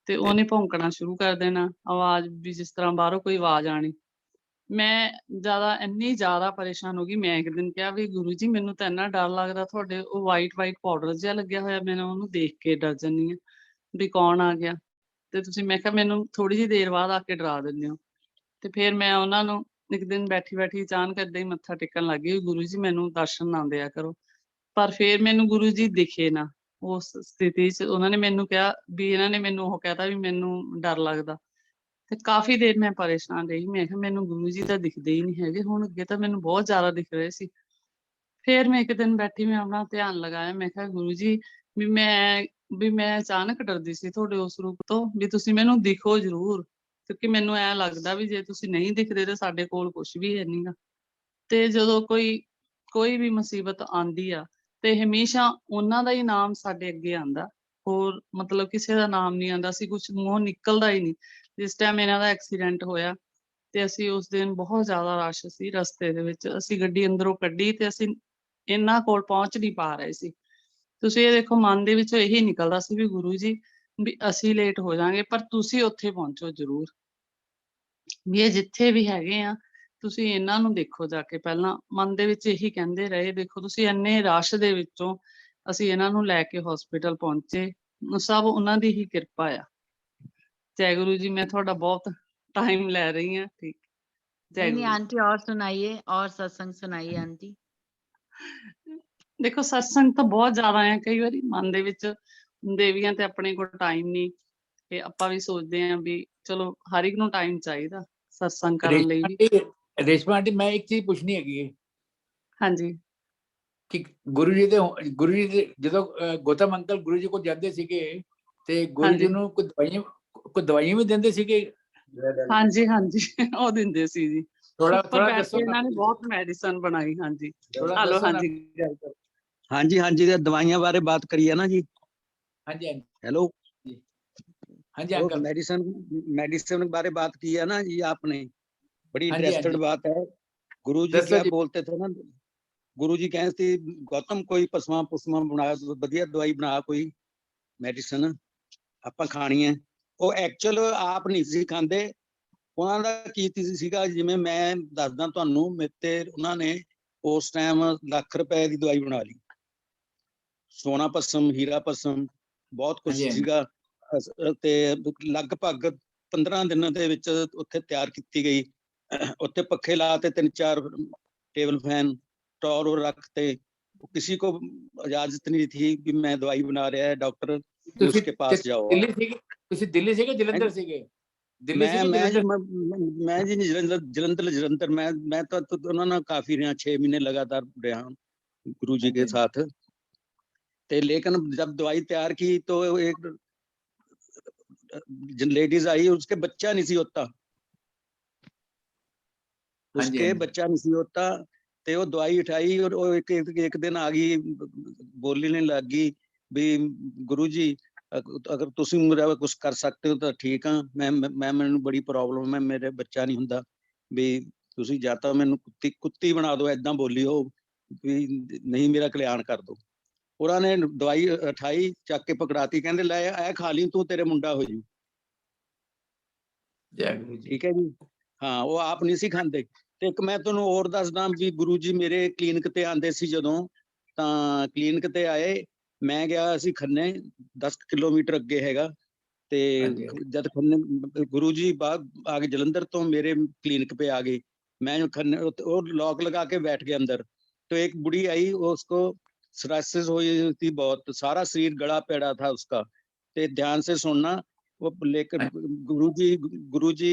Speaker 3: ਤੇ ਉਹਨੇ ਭੌਂਕਣਾ ਸ਼ੁਰੂ ਕਰ ਦੇਣਾ, ਆਵਾਜ਼ ਵੀ ਜਿਸ ਤਰ੍ਹਾਂ ਬਾਹਰੋਂ ਕੋਈ ਆਵਾਜ਼ ਆਣੀ। ਮੈਂ ਇੰਨੀ ਜ਼ਿਆਦਾ ਪਰੇਸ਼ਾਨ ਹੋ ਗਈ। ਮੈਂ ਇੱਕ ਦਿਨ ਕਿਹਾ ਵੀ ਗੁਰੂ ਜੀ ਮੈਨੂੰ ਤਾਂ ਇੰਨਾ ਡਰ ਲੱਗਦਾ, ਤੁਹਾਡੇ ਉਹ ਵਾਈਟ ਪਾਊਡਰ ਜਿਹਾ ਲੱਗਿਆ ਹੋਇਆ, ਮੈਨੂੰ ਉਹਨੂੰ ਦੇਖ ਕੇ ਡਰ ਜਾਂਦੀ ਹਾਂ ਵੀ ਕੌਣ ਆ ਗਿਆ, ਤੇ ਤੁਸੀਂ ਮੈਂ ਕਿਹਾ ਮੈਨੂੰ ਥੋੜ੍ਹੀ ਜਿਹੀ ਦੇਰ ਬਾਅਦ ਆ ਕੇ ਡਰਾ ਦਿੰਦੇ ਹੋ। ਤੇ ਫਿਰ ਮੈਂ ਉਹਨਾਂ ਨੂੰ ਇੱਕ ਦਿਨ ਬੈਠੀ ਬੈਠੀ ਅਚਾਨਕ ਏਦਾਂ ਹੀ ਮੱਥਾ ਟੇਕਣ ਲੱਗ ਗਈ, ਗੁਰੂ ਜੀ ਮੈਨੂੰ ਦਰਸ਼ਨ ਨਾ ਦਿਆ ਕਰੋ। ਪਰ ਫਿਰ ਮੈਨੂੰ ਗੁਰੂ ਜੀ ਦਿਖੇ ਨਾ ਉਸ ਸਥਿਤੀ 'ਚ। ਉਹਨਾਂ ਨੇ ਮੈਨੂੰ ਕਿਹਾ ਵੀ ਇਹਨਾਂ ਨੇ ਮੈਨੂੰ ਉਹ ਕਹਿਤਾ ਵੀ ਮੈਨੂੰ ਡਰ ਲੱਗਦਾ। ਤੇ ਕਾਫ਼ੀ ਦੇਰ ਮੈਂ ਪਰੇਸ਼ਾਨ ਰਹੀ। ਮੈਂ ਕਿਹਾ ਮੈਨੂੰ ਗੁਰੂ ਜੀ ਤਾਂ ਦਿਖਦੇ ਹੀ ਨਹੀਂ ਹੈਗੇ, ਹੁਣ ਅੱਗੇ ਤਾਂ ਮੈਨੂੰ ਬਹੁਤ ਜ਼ਿਆਦਾ ਦਿਖ ਰਹੇ ਸੀ। ਫਿਰ ਮੈਂ ਇੱਕ ਦਿਨ ਬੈਠੀ, ਮੈਂ ਆਪਣਾ ਧਿਆਨ ਲਗਾਇਆ, ਮੈਂ ਕਿਹਾ ਗੁਰੂ ਜੀ ਵੀ ਮੈਂ ਅਚਾਨਕ ਡਰਦੀ ਸੀ ਤੁਹਾਡੇ ਉਸ ਰੂਪ ਤੋਂ, ਵੀ ਤੁਸੀਂ ਮੈਨੂੰ ਦਿਖੋ ਜ਼ਰੂਰ, ਕਿਉਂਕਿ ਮੈਨੂੰ ਐਂ ਲੱਗਦਾ ਵੀ ਜੇ ਤੁਸੀਂ ਨਹੀਂ ਦਿਖਦੇ ਤਾਂ ਸਾਡੇ ਕੋਲ ਕੁਛ ਵੀ ਹੈ ਨੀ ਗਾ। ਤੇ ਜਦੋਂ ਕੋਈ ਕੋਈ ਵੀ ਮੁਸੀਬਤ ਆਂਦੀ ਆ ਤੇ ਹਮੇਸ਼ਾ ਉਹਨਾਂ ਦਾ ਹੀ ਨਾਮ ਸਾਡੇ ਅੱਗੇ ਆਂਦਾ, ਹੋਰ ਮਤਲਬ ਕਿਸੇ ਦਾ ਨਾਮ ਨਹੀਂ ਆਂਦਾ। ਸੀ ਕੁਝ ਮੂੰਹੋਂ ਨਿਕਲਦਾ ਹੀ ਨਹੀਂ। ਜਿਸ ਟਾਈਮ ਇਹਨਾਂ ਦਾ ਐਕਸੀਡੈਂਟ ਹੋਇਆ ਤੇ ਅਸੀਂ ਉਸ ਦਿਨ ਬਹੁਤ ਜ਼ਿਆਦਾ ਰਸ਼ ਸੀ ਰਸਤੇ ਦੇ ਵਿੱਚ, ਅਸੀਂ ਗੱਡੀ ਅੰਦਰੋਂ ਕੱਢੀ ਤੇ ਅਸੀਂ ਇਹਨਾਂ ਕੋਲ ਪਹੁੰਚ ਨਹੀਂ ਪਾ ਰਹੇ ਸੀ। ਤੁਸੀਂ ਇਹ ਦੇਖੋ, ਮਨ ਦੇ ਵਿੱਚੋਂ ਇਹੀ ਨਿਕਲਦਾ ਸੀ ਵੀ ਗੁਰੂ ਜੀ ਵੀ ਅਸੀਂ ਲੇਟ ਹੋ ਜਾਾਂਗੇ ਪਰ ਤੁਸੀਂ ਉੱਥੇ ਪਹੁੰਚੋ ਜ਼ਰੂਰ, ਵੀ ਇਹ ਜਿੱਥੇ ਵੀ ਹੈਗੇ ਆ ਤੁਸੀਂ ਇਹਨਾਂ ਨੂੰ ਦੇਖੋ ਜਾ ਕੇ। ਪਹਿਲਾਂ ਮਨ ਦੇ ਵਿੱਚ ਇਹੀ ਕਹਿੰਦੇ ਰਹੇ, ਦੇਖੋ ਤੁਸੀਂ ਇੰਨੇ ਰਸ਼ ਦੇ ਵਿੱਚੋਂ ਅਸੀਂ ਇਹਨਾਂ ਨੂੰ ਲੈ ਕੇ ਹਸਪੀਟਲ ਪਹੁੰਚੇ, ਸਭ ਉਹਨਾਂ ਦੀ ਹੀ ਕਿਰਪਾ ਆ। ਜੈ ਗੁਰੂ ਜੀ। मैं थोड़ा बहुत टाइम ले रही हूँ। ठीक। जय
Speaker 4: नहीं नहीं
Speaker 3: गुरु।
Speaker 4: आंटी, और सुनाइए, और सत्संग सुनाइए आंटी।
Speaker 3: देखो सत्संग तो बहुत ज्यादा है, कई बार मन ਦੇ ਵਿੱਚ ਦੇਵੀਆਂ ਤੇ ਆਪਣੇ ਕੋਲ ਟਾਈਮ ਨਹੀਂ ਤੇ ਆਪਾਂ ਵੀ ਸੋਚਦੇ ਆਂ ਵੀ ਚਲੋ ਹਰ ਇੱਕ ਨੂੰ ਟਾਈਮ ਚਾਹੀਦਾ ਸਤਸੰਗ ਕਰਨ ਲਈ ਵੀ।
Speaker 1: ਰੇਸ਼ਮਾ ਆਂਟੀ, ਮੈਂ ਇੱਕ ਚੀਜ਼ ਪੁੱਛਣੀ ਹੈਗੀ ਹੈ
Speaker 3: ਹਾਂਜੀ
Speaker 1: ਕਿ ਗੁਰੂ ਜੀ ਦੇ ਜਦੋਂ ਗੌਤਮ ਅੰਕਲ ਗੁਰੂ ਜੀ ਕੋਲ ਜਾਂਦੇ ਸੀਗੇ ਤੇ ਗੁਰੂ ਜੀ ਨੂੰ ਕੋਈ ਦਵਾਈਆਂ ਵੀ ਦਿੰਦੇ ਸੀਗੇ?
Speaker 3: ਹਾਂਜੀ ਹਾਂਜੀ ਉਹ ਦਿੰਦੇ ਸੀ ਜੀ।
Speaker 1: ਥੋੜਾ
Speaker 3: ਉੱਪਰ ਬੈਠ
Speaker 1: ਦੱਸੋ
Speaker 3: ਕੇ ਇਹਨਾਂ ਨੇ ਬਹੁਤ ਮੈਡੀਸਨ ਬਣਾਈ। ਹਾਂਜੀ
Speaker 1: ਥੋੜਾ
Speaker 3: ਹਲੋ
Speaker 1: ਦੱਸੋ ਨਾ।
Speaker 3: ਹਾਂਜੀ
Speaker 2: हाँ जी, हाँ जी, दवाइयां बारे बात करी है ना जी।
Speaker 1: ਹਾਂਜੀ ਹਾਂਜੀ
Speaker 2: हेलो,
Speaker 1: ਹਾਂਜੀ
Speaker 2: वो
Speaker 1: अंकल।
Speaker 2: मेडिसिन बारे बात की है ना जी आपने, बड़ी
Speaker 1: हाँ जी, हाँ
Speaker 2: इंटरेस्टेड
Speaker 1: जी।
Speaker 2: बात है। गुरु जी
Speaker 1: दसो
Speaker 2: क्या
Speaker 1: जी।
Speaker 2: बोलते थे ना, गुरु जी कहते थे गौतम कोई पसमा पुसमा बना, बढ़िया दवाई बना, कोई मेडिसिन ਆਪਾਂ ਖਾਣੀ ਹੈ। ਉਹ ਐਕਚੁਅਲ ਆਪ ਨਹੀਂ ਸੀ ਖਾਂਦੇ, ਉਹਨਾਂ ਦਾ ਕੀ ਸੀਗਾ, ਜਿਵੇਂ ਮੈਂ ਦੱਸਦਾ ਤੁਹਾਨੂੰ, ਮੇਰੇ ਤੇ ਉਹਨਾਂ ਨੇ ਉਸ ਟਾਈਮ ਲੱਖ ਰੁਪਏ ਦੀ ਦਵਾਈ ਬਣਾ ਲਈ। ਸੋਨਾ ਪਸਮ, ਹੀਰਾ ਪਸਮ, ਬਹੁਤ ਕੁਝ ਸੀਗਾ ਤੇ ਲਗਭਗ 15 ਦਿਨਾਂ ਦੇ ਵਿੱਚ ਉੱਥੇ ਤਿਆਰ ਕੀਤੀ ਗਈ। ਉੱਥੇ ਪੱਖੇ ਲਾ ਤੇ 3-4 ਟੇਬਲ ਫੈਨ ਟੌਰ ਰੱਖਤੇ। किसी को इजाजत नहीं थी कि मैं दवाई बना रहा है डॉक्टर, उसके पास जाओ।
Speaker 1: दिल्ली से जलंधर से
Speaker 2: मैं जी जलंधर मैं तो उन्होंने काफी रहा, 6 महीने लगातार रहा गुरु जी के साथ। ते लेकिन जब दवाई तैयार की तो एक लेडीज आई, उसके बच्चा नहीं सी होता, उसके बच्चा नहीं सी होता। ਤੇ ਉਹ ਦਵਾਈ ਉਠਾਈ ਔਰ ਉਹ ਇੱਕ ਦਿਨ ਆ ਗਈ, ਬੋਲਣੇ ਲੱਗ ਗਈ ਵੀ ਗੁਰੂ ਜੀ ਅਗਰ ਤੁਸੀਂ ਮੇਰਾ ਕੁਝ ਕਰ ਸਕਦੇ ਹੋ ਤਾਂ ਠੀਕ ਆ, ਮੈਨੂੰ ਬੜੀ ਪ੍ਰੋਬਲਮ ਹੈ, ਮੇਰੇ ਬੱਚਾ ਨਹੀਂ ਹੁੰਦਾ, ਵੀ ਤੁਸੀਂ ਜਾਂ ਤਾਂ ਮੈਨੂੰ ਕੁੱਤੀ ਬਣਾ ਦਿਓ, ਏਦਾਂ ਬੋਲੀ ਉਹ, ਵੀ ਨਹੀਂ ਮੇਰਾ ਕਲਿਆਣ ਕਰ ਦਿਓ। ਉਹਨਾਂ ਨੇ ਦਵਾਈ ਉਠਾਈ, ਚੱਕ ਕੇ ਪਕੜਾਤੀ, ਕਹਿੰਦੇ ਲੈ ਇਹ ਖਾ ਲਈ ਤੂੰ, ਤੇਰੇ ਮੁੰਡਾ ਹੋ ਜੂ। ਠੀਕ ਹੈ ਜੀ। ਹਾਂ, ਉਹ ਆਪ ਨਹੀਂ ਸੀ ਖਾਂਦੇ। ਤੇ ਇੱਕ ਮੈਂ ਤੁਹਾਨੂੰ ਹੋਰ ਦੱਸਦਾ ਵੀ ਗੁਰੂ ਜੀ ਮੇਰੇ ਕਲੀਨਿਕ ਤੇ ਆਂਦੇ ਸੀ ਜਦੋਂ, ਤਾਂ ਕਲੀਨਿਕ ਤੇ ਆਏ, ਮੈਂ ਗਿਆ ਸੀ ਖੰਨੇ, 10 ਕਿਲੋਮੀਟਰ ਅੱਗੇ ਹੈਗਾ, ਤੇ ਜਦ ਖੰਨੇ ਗੁਰੂ ਜੀ ਬਾਅਦ ਆ ਕੇ ਜਲੰਧਰ ਤੋਂ ਮੇਰੇ ਕਲੀਨਿਕ पे आ गए, मैं खन्ने और लॉक लगा के बैठ गया अंदर। तो एक बुढ़ी आई, उसको सरासिस हुई थी बहुत, सारा शरीर गड़ा पेड़ा था उसका। ते ध्यान से सुनना, वो लेकर गुरु जी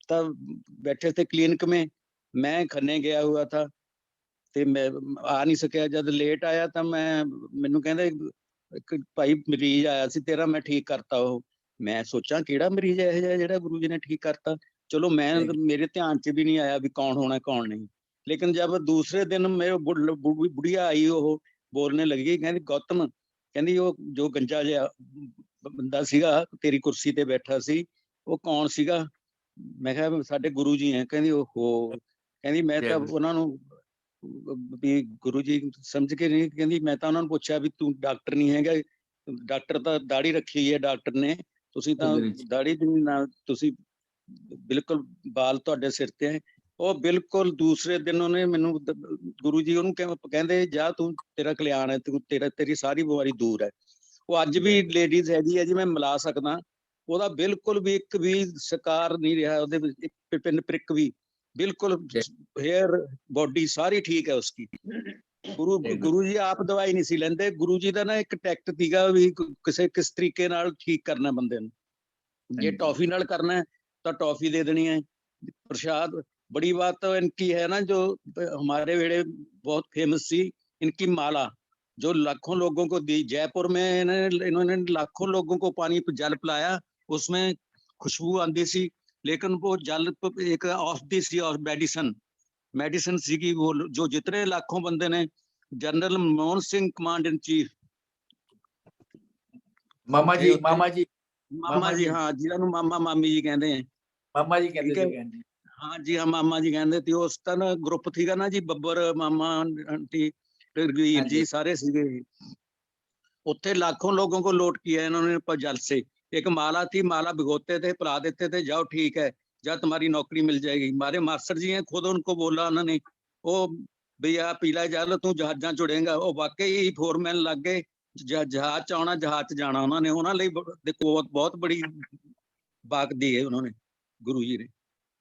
Speaker 2: तब बैठे थे क्लिनिक में, मैं खन्ने गया हुआ था ते मैं आ नहीं सकिया। जब लेट आया तो मैनू कहंदे भाई मरीज आया सी तेरा, मैं ठीक करता। वो मैं सोचा किहड़ा मरीज है जिहड़ा गुरु जी ने ठीक करता। चलो मैं मेरे ध्यान च भी नहीं आया भी कौन होना कौन नहीं। लेकिन जब दूसरे दिन मेरे बुढ़िया आई, वो बोलने लगी, कहती गौतम, कहती वो जो गंजा जिहा बंदा सीगा तेरी कुर्सी ते बैठा सी, वो कौन सीगा? मैं कहा साडे गुरु जी हैं। कहती ओहो, कहती मैं तो उन्होंने भी गुरु जी समझ के नहीं, कहती मैं तो उन्होंने पूछा भी तू डॉक्टर नहीं हैगा, डॉक्टर तो दाढ़ी रखी हुई है डॉक्टर ने, तुसी तो दाढ़ी ना, तुसी बिल्कुल बाल तुहाडे सिर ते है। ਉਹ ਬਿਲਕੁਲ ਦੂਸਰੇ ਦਿਨ ਉਹਨੇ ਮੈਨੂੰ ਗੁਰੂ ਜੀ ਉਹਨੂੰ ਕਹਿੰਦੇ ਜਾ ਤੂੰ, ਤੇਰਾ ਕਲਿਆਣ ਹੈ, ਤੂੰ ਤੇਰੀ ਸਾਰੀ ਬਿਮਾਰੀ ਦੂਰ ਹੈ। ਉਹ ਅੱਜ ਵੀ ਲੇਡੀਜ਼ ਹੈਗੀ ਹੈ ਜੀ, ਮੈਂ ਮਿਲਾ ਸਕਦਾ, ਉਹਦਾ ਬਿਲਕੁਲ ਵੀ ਇੱਕ ਵੀ ਸ਼ਿਕਾਰ ਨਹੀਂ ਰਿਹਾ ਉਹਦੇ ਵਿੱਚ, ਇੱਕ ਪਿੰਨ ਪ੍ਰਿਕ ਵੀ, ਬਿਲਕੁਲ ਹੇਅਰ ਬੋਡੀ ਸਾਰੀ ਠੀਕ ਹੈ ਉਸकी। ਗੁਰੂ ਜੀ ਆਪ ਦਵਾਈ ਨਹੀਂ ਸੀ ਲੈਂਦੇ। ਗੁਰੂ ਜੀ ਦਾ ਨਾ ਇੱਕ ਟੈਕਟ ਸੀਗਾ ਵੀ ਕਿਸ ਤਰੀਕੇ ਨਾਲ ਠੀਕ ਕਰਨਾ ਬੰਦੇ ਨੂੰ। ਜੇ ਟੌਫੀ ਨਾਲ ਕਰਨਾ है तो टॉफी दे देनी है, प्रसाद। बड़ी बात तो इनकी है ना, जो हमारे वेड़े बहुत फेमस थी, इनकी माला जो लाखों लोगों को दी। जयपुर में इन्होंने लाखों लोगों को पानी जल पिलाया, उसमें खुशबू आती सी, लेकिन वो जल एक औषधि सी और मेडिसिन, मेडिसिन सीगी, वो जो जितने लाखों बंदे ने, general Manmohan Singh command in chief,
Speaker 1: ਮਾਮਾ ਜੀ ਮਾਮਾ ਜੀ
Speaker 2: ਮਾਮਾ ਜੀ, ਹਾਂ ਜਿਹਨਾਂ ਨੂੰ ਮਾਮਾ ਮਾਮੀ ਜੀ ਕਹਿੰਦੇ ਆ,
Speaker 1: ਮਾਮਾ ਜੀ ਕਹਿੰਦੇ
Speaker 2: ਠੀਕ ਹੈ।
Speaker 1: ਸੀ ਕਹਿੰਦੇ
Speaker 2: हाँ जी, हाँ मामा जी कहते थे। उस तरह ग्रुप थीगा ना जी, बब्बर मामा आंटी रघुवीर जी सारे सीगे। उत्थे लाखों लोगों को लूट किया इन्होंने जल से। एक माला थी, माला भिगोते थे, पिला देते थे, जाओ ठीक है, जा तुम्हारी नौकरी मिल जाएगी। हमारे मास्टर जी हैं, खुद उनको बोला उन्होंने, वो भैया पीला जल तू जहाजा चुड़ेगा। वो वाकई फोरमैन लग गए, जहाज च आना जहाज च जाना। उन्होंने देखो बहुत बड़ी बात दी है उन्होंने, गुरु जी ने।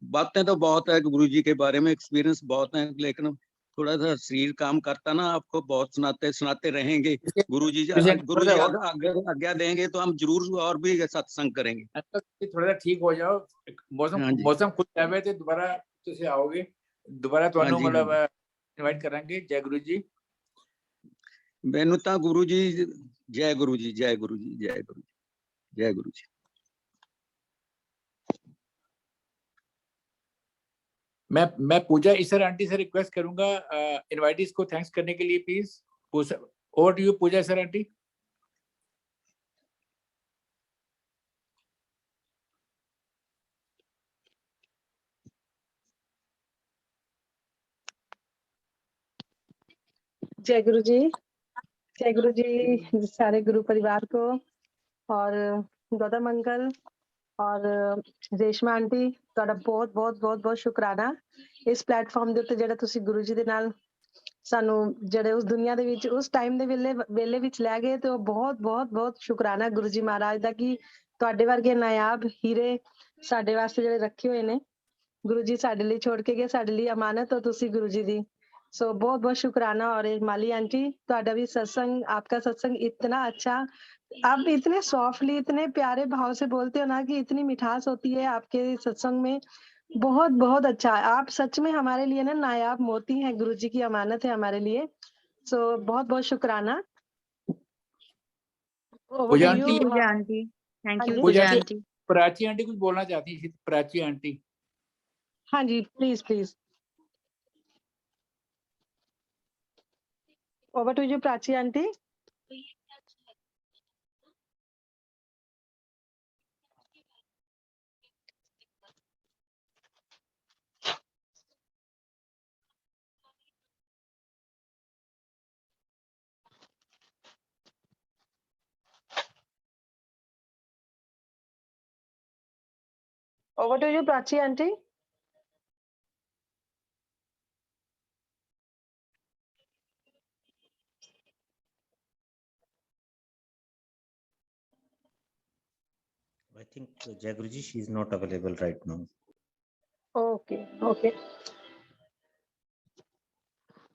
Speaker 2: बातें तो बहुत है गुरु जी के बारे में, एक्सपीरियंस बहुत है, लेकिन थोड़ा सा शरीर काम करता ना, आपको बहुत सुनाते रहेंगे। गुरु जी आज्ञा देंगे तो हम जरूर और भी सत्संग करेंगे।
Speaker 1: थोड़ा सा ठीक हो जाओ, मौसम खुद जावे तो दोबारा तुसी आओगे, दोबारा ਤੁਹਾਨੂੰ ਮਤਲਬ ਇਨਵਾਈਟ ਕਰਾਂਗੇ। ਜੈ ਗੁਰੂ ਜੀ।
Speaker 2: ਮੈਨੂੰ ਤਾਂ ਗੁਰੂ ਜੀ, ਜੈ ਗੁਰੂ ਜੀ, ਜੈ ਗੁਰੂ ਜੀ, ਜੈ ਗੁਰੂ ਜੀ, ਜੈ ਗੁਰੂ ਜੀ।
Speaker 1: मैं पूजा ईसर आंटी से रिक्वेस्ट करूंगा इनवाइटीज को थैंक्स करने के लिए, please. Over to you Pooja Eesar aunty.
Speaker 5: जय गुरु जी, जय गुरु जी सारे गुरु परिवार को, और गौतम अंकल और रेशमा आंटी, ਤੁਹਾਡਾ ਬਹੁਤ ਬਹੁਤ ਬਹੁਤ ਬਹੁਤ ਸ਼ੁਕਰਾਨਾ ਇਸ ਪਲੇਟਫਾਰਮ ਦੇ ਉੱਤੇ ਜਿਹੜਾ ਤੁਸੀਂ ਗੁਰੂ ਜੀ ਦੇ ਨਾਲ ਸਾਨੂੰ ਜਿਹੜੇ ਉਸ ਦੁਨੀਆ ਦੇ ਵਿੱਚ ਉਸ ਟਾਈਮ ਦੇ ਵੇਲੇ ਵਿੱਚ ਲੈ ਗਏ, ਤੇ ਉਹ ਬਹੁਤ ਬਹੁਤ ਬਹੁਤ ਸ਼ੁਕਰਾਨਾ ਗੁਰੂ ਜੀ ਮਹਾਰਾਜ ਦਾ ਕਿ ਤੁਹਾਡੇ ਵਰਗੇ ਨਾਇਆਬ ਹੀਰੇ ਸਾਡੇ ਵਾਸਤੇ ਜਿਹੜੇ ਰੱਖੇ ਹੋਏ ਨੇ ਗੁਰੂ ਜੀ, ਸਾਡੇ ਲਈ ਛੋੜ ਕੇ ਗਏ, ਸਾਡੇ ਲਈ ਅਮਾਨਤ ਹੋ ਤੁਸੀਂ ਗੁਰੂ ਜੀ ਦੀ। सो बहुत बहुत शुक्राना। और माली आंटी, ਤੁਹਾਡਾ भी सत्संग, आपका सत्संग इतना अच्छा, आप इतने सॉफ्टली इतने प्यारे भाव से बोलते हो ना कि इतनी मिठास होती है आपके सत्संग में, बहुत बहुत अच्छा। आप सच में हमारे लिए ना नायाब मोती हैं, गुरु जी की अमानत है हमारे लिए। सो बहुत बहुत शुक्राना।
Speaker 1: पूजा आंटी,
Speaker 4: थैंक यू
Speaker 5: हाँ
Speaker 4: पूजा
Speaker 1: जी।
Speaker 4: आंटी।
Speaker 1: प्राची आंटी कुछ बोलना चाहती थी, प्राची आंटी।
Speaker 5: हाँ जी, please please, over to you Prachi aunty. Over to you, Prachi aunty.
Speaker 6: I think Jai Guruji, she is not available right now.
Speaker 5: Okay, okay,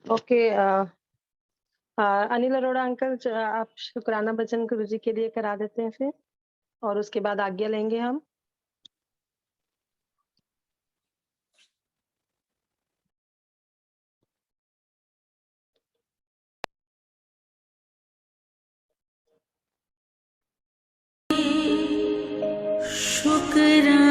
Speaker 5: okay. Anil Arora uncle, आप शुक्राना भजन गुरु जी के लिए करा देते हैं फिर, और उसके बाद आज्ञा लेंगे हम।
Speaker 7: शुक्राना